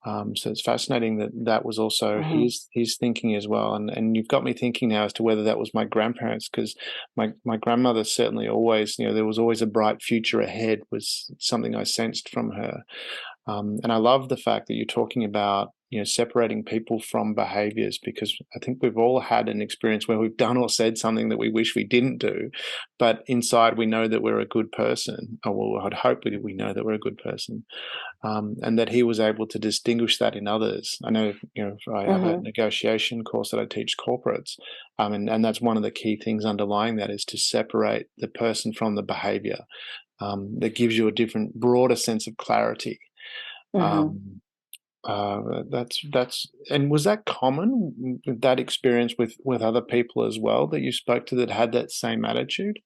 So it's fascinating that was also his thinking as well. And you've got me thinking now as to whether that was my grandparents, because my grandmother certainly always, there was always a bright future ahead, was something I sensed from her. And I love the fact that you're talking about, separating people from behaviors, because I think we've all had an experience where we've done or said something that we wish we didn't do, but inside we know that we're a good person. Or well, I'd hope we know that we're a good person. And that he was able to distinguish that in others. I know, I have a negotiation course that I teach corporates, and that's one of the key things underlying that is to separate the person from the behavior. That gives you a different, broader sense of clarity. That's and was that common, that experience with other people as well that you spoke to that had that same attitude?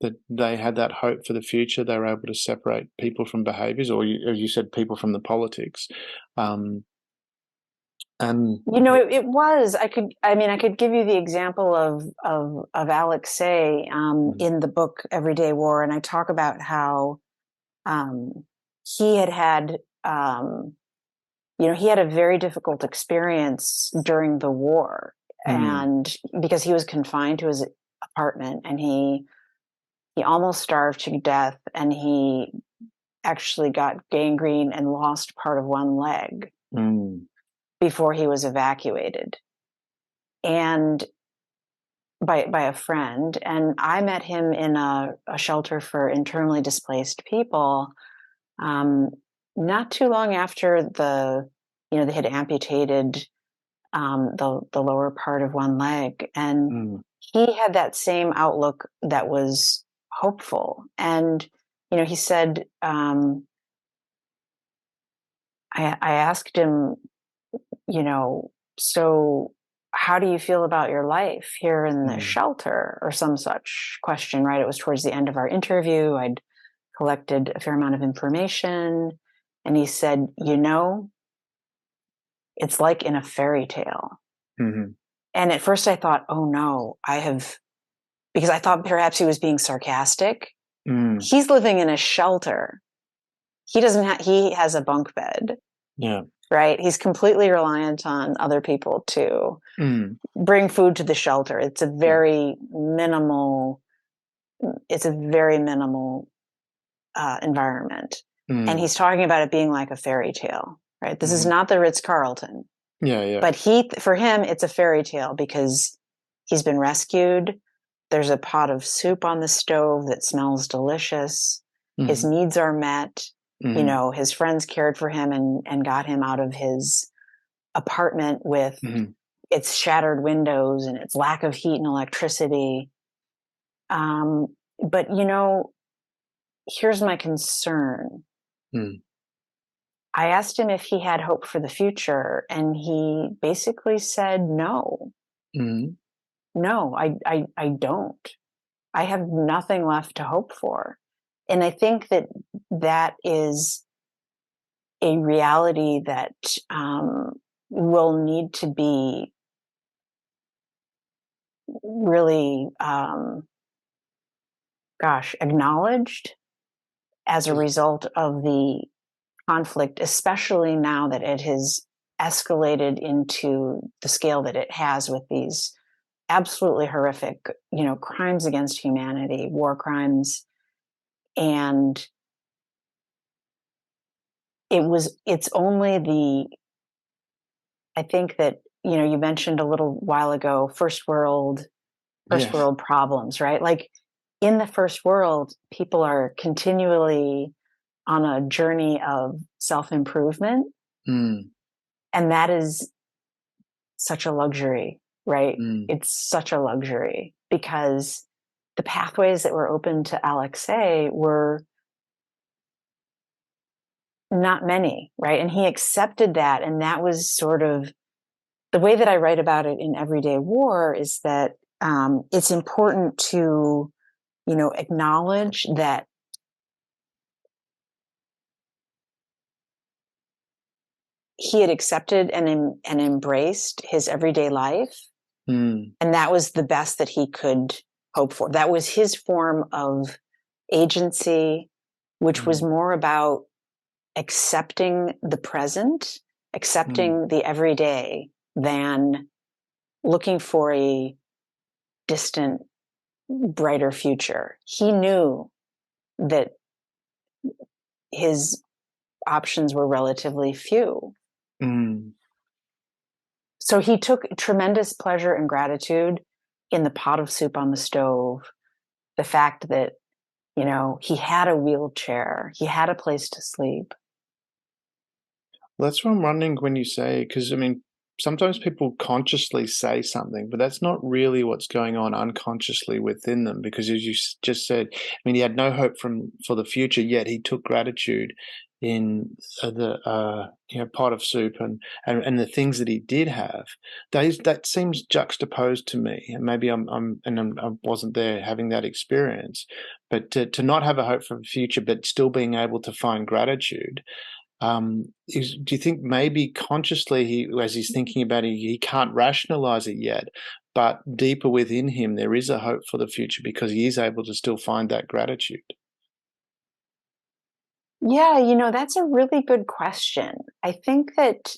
That they had that hope for the future, they were able to separate people from behaviors, or you said people from the politics. And it was. I could give you the example of Alexei in the book Everyday War, and I talk about how he had he had a very difficult experience during the war, and because he was confined to his apartment, and he almost starved to death, and he actually got gangrene and lost part of one leg before he was evacuated, and by a friend. And I met him in a shelter for internally displaced people, not too long after they had amputated the lower part of one leg, and he had that same outlook that was hopeful. And he said, I asked him, so how do you feel about your life here in the shelter, or some such question, right? It was towards the end of our interview. I'd collected a fair amount of information, and he said, it's like in a fairy tale. And at first I thought, oh no, because I thought perhaps he was being sarcastic. He's living in a shelter. He has a bunk bed. Yeah. Right. He's completely reliant on other people to bring food to the shelter. It's a very minimal environment. And he's talking about it being like a fairy tale, right? This is not the Ritz-Carlton. Yeah. But for him, it's a fairy tale because he's been rescued. There's a pot of soup on the stove that smells delicious. His needs are met. His friends cared for him and got him out of his apartment with its shattered windows and its lack of heat and electricity. But, here's my concern. I asked him if he had hope for the future, and he basically said no. No, I don't. I have nothing left to hope for. And I think that is a reality that will need to be really, acknowledged as a result of the conflict, especially now that it has escalated into the scale that it has with these absolutely horrific, crimes against humanity, war crimes. And it's only I think that, you mentioned a little while ago, first world Yes. problems, right? Like in the first world, people are continually on a journey of self-improvement. Mm. And that is such a luxury, right? Mm. It's such a luxury because the pathways that were open to Alexei were not many, right? And he accepted that. And that was sort of the way that I write about it in Everyday War, is that it's important to, acknowledge that he had accepted and embraced his everyday life. Mm. And that was the best that he could hope for. That was his form of agency, which was more about accepting the present, accepting the everyday, than looking for a distant, brighter future. He knew that his options were relatively few. Mm. So he took tremendous pleasure and gratitude in the pot of soup on the stove, the fact that, he had a wheelchair, he had a place to sleep. That's what I'm wondering when you say, because I mean, sometimes people consciously say something, but that's not really what's going on unconsciously within them. Because as you just said, I mean, he had no hope for the future, yet he took gratitude in the pot of soup and the things that he did have. That seems juxtaposed to me, and maybe I wasn't there having that experience, but to not have a hope for the future, but still being able to find gratitude. Do you think maybe consciously, as he's thinking about it, he can't rationalize it yet, but deeper within him, there is a hope for the future because he is able to still find that gratitude? Yeah, that's a really good question. I think that,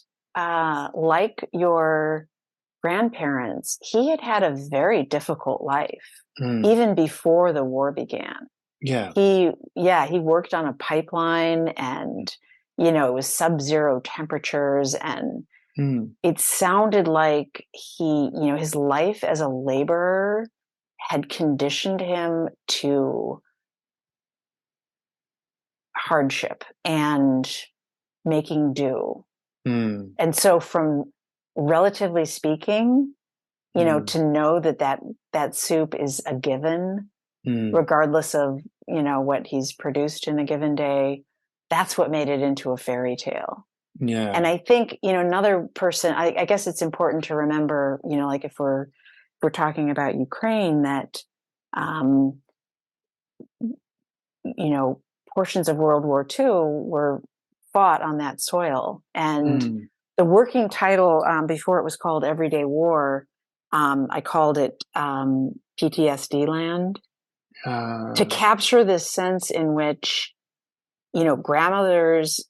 like your grandparents, he had had a very difficult life, Mm. even before the war began. Yeah. He worked on a pipeline, and, it was sub-zero temperatures, and Mm. it sounded like his life as a laborer had conditioned him to hardship and making do. Mm. And so, from relatively speaking, to know that soup is a given, Mm. regardless of, what he's produced in a given day, that's what made it into a fairy tale. Yeah. And I think, another person, I guess it's important to remember, like if we're talking about Ukraine, that, um, portions of World War II were fought on that soil. And Mm. the working title, before it was called Everyday War, I called it PTSD Land, to Uh, capture this sense in which, grandmothers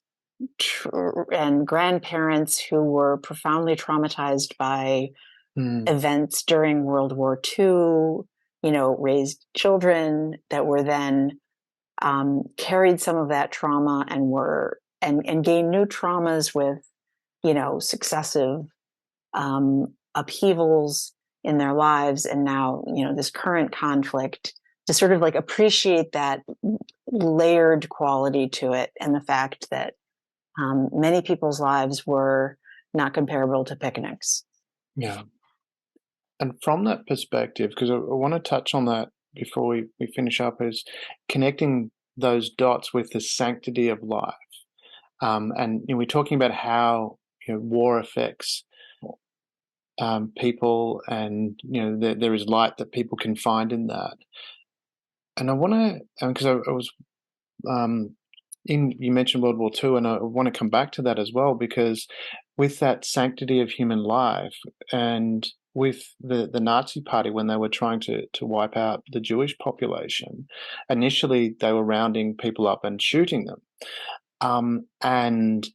and grandparents who were profoundly traumatized by mm. events during World War II, raised children that were then carried some of that trauma and gained new traumas with, successive upheavals in their lives, and now, this current conflict, to sort of like appreciate that layered quality to it, and the fact that many people's lives were not comparable to picnics. Yeah. And from that perspective, because I want to touch on that before we finish up, is connecting those dots with the sanctity of life. And we're talking about how war affects people, and there is light that people can find in that. And I want to, because I was um, you mentioned World War II, and I want to come back to that as well, because with that sanctity of human life, and with the Nazi Party, when they were trying to wipe out the Jewish population, initially they were rounding people up and shooting them. And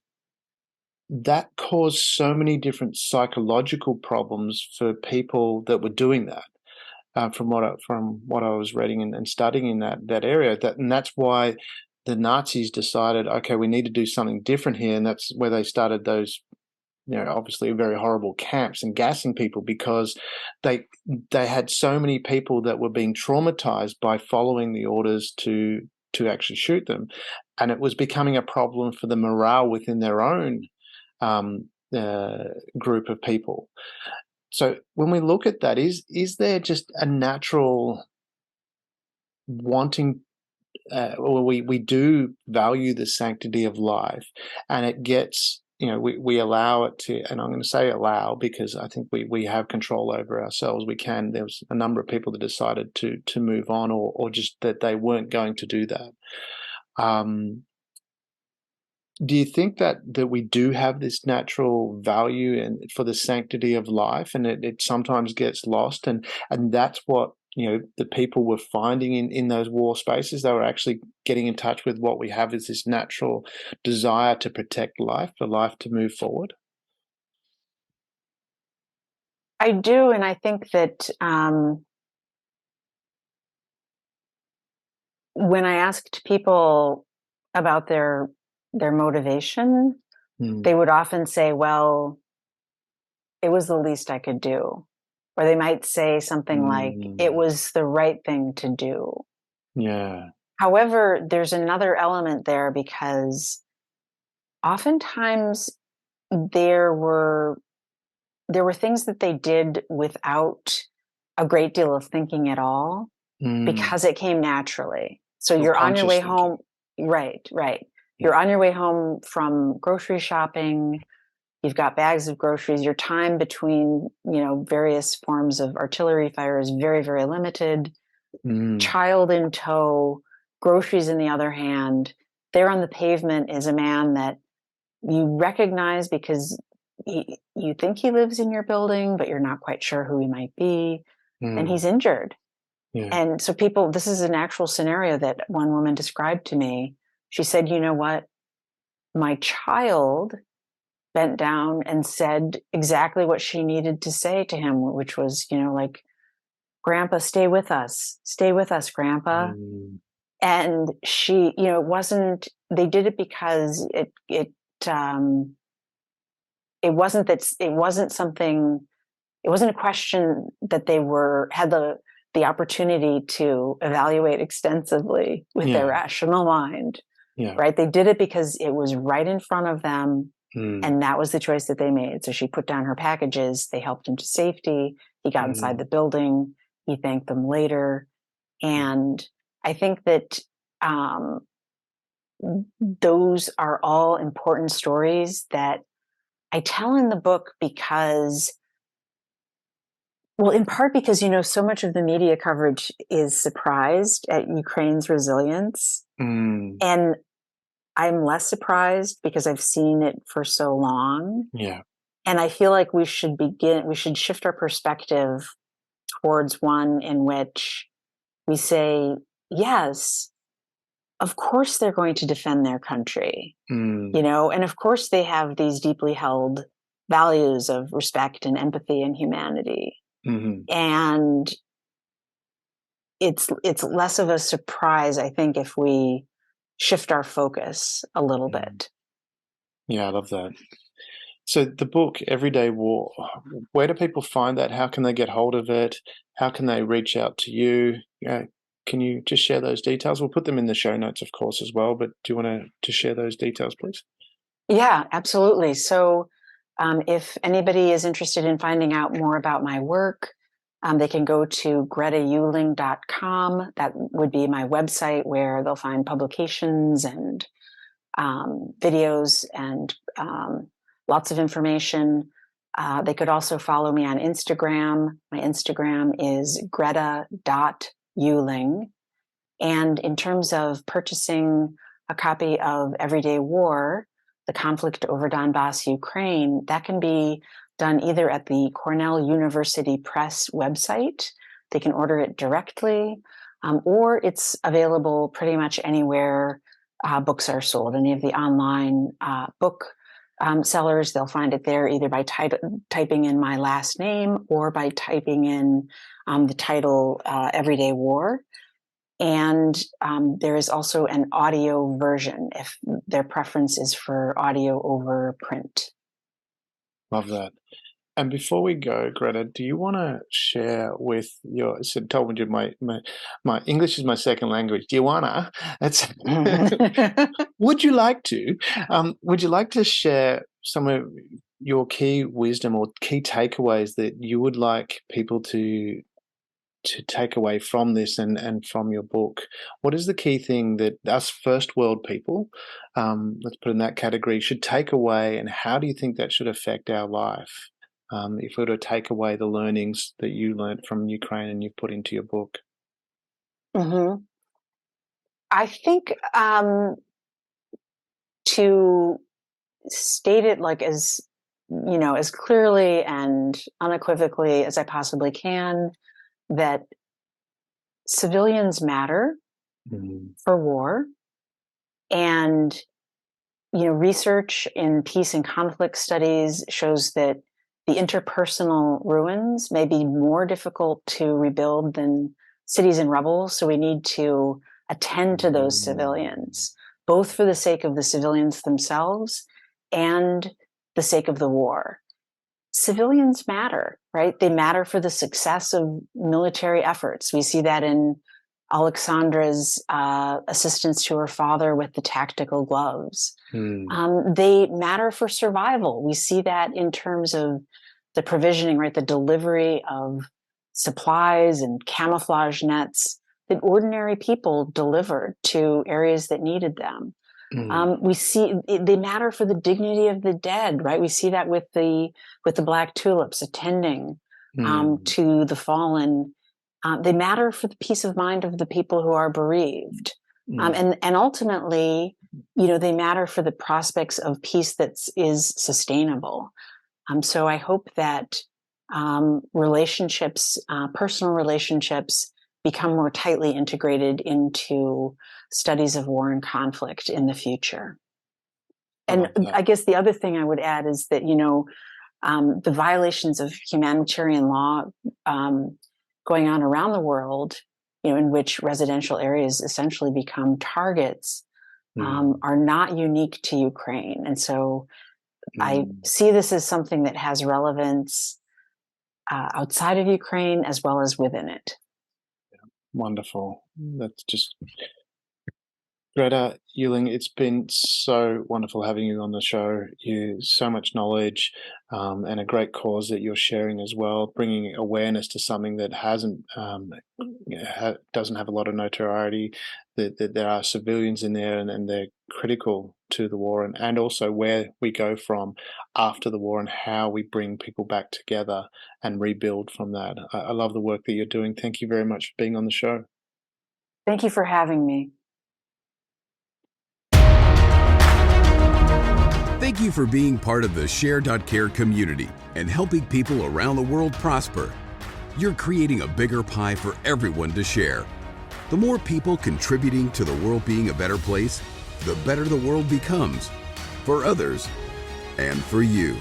that caused so many different psychological problems for people that were doing that. From what I was reading and studying in that area, and that's why the Nazis decided, okay, we need to do something different here, and that's where they started those, obviously very horrible camps and gassing people, because they had so many people that were being traumatized by following the orders to actually shoot them, and it was becoming a problem for the morale within their own group of people. So when we look at that, is there just a natural wanting, or we do value the sanctity of life, and it gets, we allow it to, and I'm going to say allow because I think we have control over ourselves. We can. There was a number of people that decided to move on, or just that they weren't going to do that. Do you think that we do have this natural value and for the sanctity of life, and it sometimes gets lost, and that's what the people were finding in those war spaces? They were actually getting in touch with what we have is this natural desire to protect life, for life to move forward. I do, and I think that when I asked people about their motivation, they would often say, well, it was the least I could do. Or they might say something like, it was the right thing to do. Yeah. However, there's another element there, because oftentimes there were things that they did without a great deal of thinking at all, because it came naturally. So you're on your way home. Right. You're on your way home from grocery shopping. You've got bags of groceries. Your time between, various forms of artillery fire is very, very limited. Child in tow, groceries in the other hand. There on the pavement is a man that you recognize because you think he lives in your building, but you're not quite sure who he might be. And he's injured. Yeah. And so this is an actual scenario that one woman described to me. She said, you know what? My child bent down and said exactly what she needed to say to him, which was, like, Grandpa, stay with us, Grandpa. And she, it wasn't, they did it because it wasn't a question that they had the opportunity to evaluate extensively with their rational mind. Yeah. Right. They did it because it was right in front of them. And that was the choice that they made. So she put down her packages. They helped him to safety. He got inside the building. He thanked them later. And I think that those are all important stories that I tell in the book because, well, in part because, so much of the media coverage is surprised at Ukraine's resilience. And I'm less surprised because I've seen it for so long. Yeah. And I feel like we should shift our perspective towards one in which we say, yes, of course they're going to defend their country, and of course they have these deeply held values of respect and empathy and humanity. And it's less of a surprise, I think, if we shift our focus a little bit. Yeah, I love that. So the book, Everyday War, where do people find that? How can they get hold of it? How can they reach out to you? Can you just share those details? We'll put them in the show notes, of course, as well. But do you want to share those details, please? Yeah, absolutely. So if anybody is interested in finding out more about my work, they can go to GretaUehling.com. That would be my website where they'll find publications and videos and lots of information. They could also follow me on Instagram. My Instagram is Greta.Uehling. And in terms of purchasing a copy of Everyday War, The Conflict Over Donbass, Ukraine, that can be done either at the Cornell University Press website. They can order it directly, or it's available pretty much anywhere books are sold. Any of the online book sellers, they'll find it there either by typing in my last name or by typing in the title Everyday War. And there is also an audio version if their preference is for audio over print. Love that. And before we go, Greta, do you want to share with your? So told me my English is my second language. Do you wanna? That's. Would you like to? Would you like to share some of your key wisdom or key takeaways that you would like people to take away from this and from your book? What is the key thing that us first world people, let's put in that category, should take away, and how do you think that should affect our life? If we were to take away the learnings that you learned from Ukraine and you've put into your book. Mm-hmm. I think to state it like as clearly and unequivocally as I possibly can, that civilians matter for war, and research in peace and conflict studies shows that the interpersonal ruins may be more difficult to rebuild than cities in rubble. So we need to attend to those civilians, both for the sake of the civilians themselves and the sake of the war. Civilians matter, right? They matter for the success of military efforts. We see that in Alexandra's assistance to her father with the tactical gloves. They matter for survival. We see that in terms of the provisioning, right? The delivery of supplies and camouflage nets that ordinary people delivered to areas that needed them. We see they matter for the dignity of the dead, right? We see that with the black tulips attending to the fallen. They matter for the peace of mind of the people who are bereaved, and ultimately, they matter for the prospects of peace that is sustainable. So I hope that relationships, personal relationships, become more tightly integrated into studies of war and conflict in the future. And I guess the other thing I would add is that, the violations of humanitarian law going on around the world, in which residential areas essentially become targets, are not unique to Ukraine. And so I see this as something that has relevance outside of Ukraine as well as within it. Wonderful. That's just Greta Uehling, it's been so wonderful having you on the show. You so much knowledge and a great cause that you're sharing as well, bringing awareness to something that doesn't have a lot of notoriety. That there are civilians in there, and they're critical to the war, and also where we go from after the war and how we bring people back together and rebuild from that. I love the work that you're doing. Thank you very much for being on the show. Thank you for having me. Thank you for being part of the Share.Care community and helping people around the world prosper. You're creating a bigger pie for everyone to share. The more people contributing to the world being a better place, the better the world becomes for others and for you.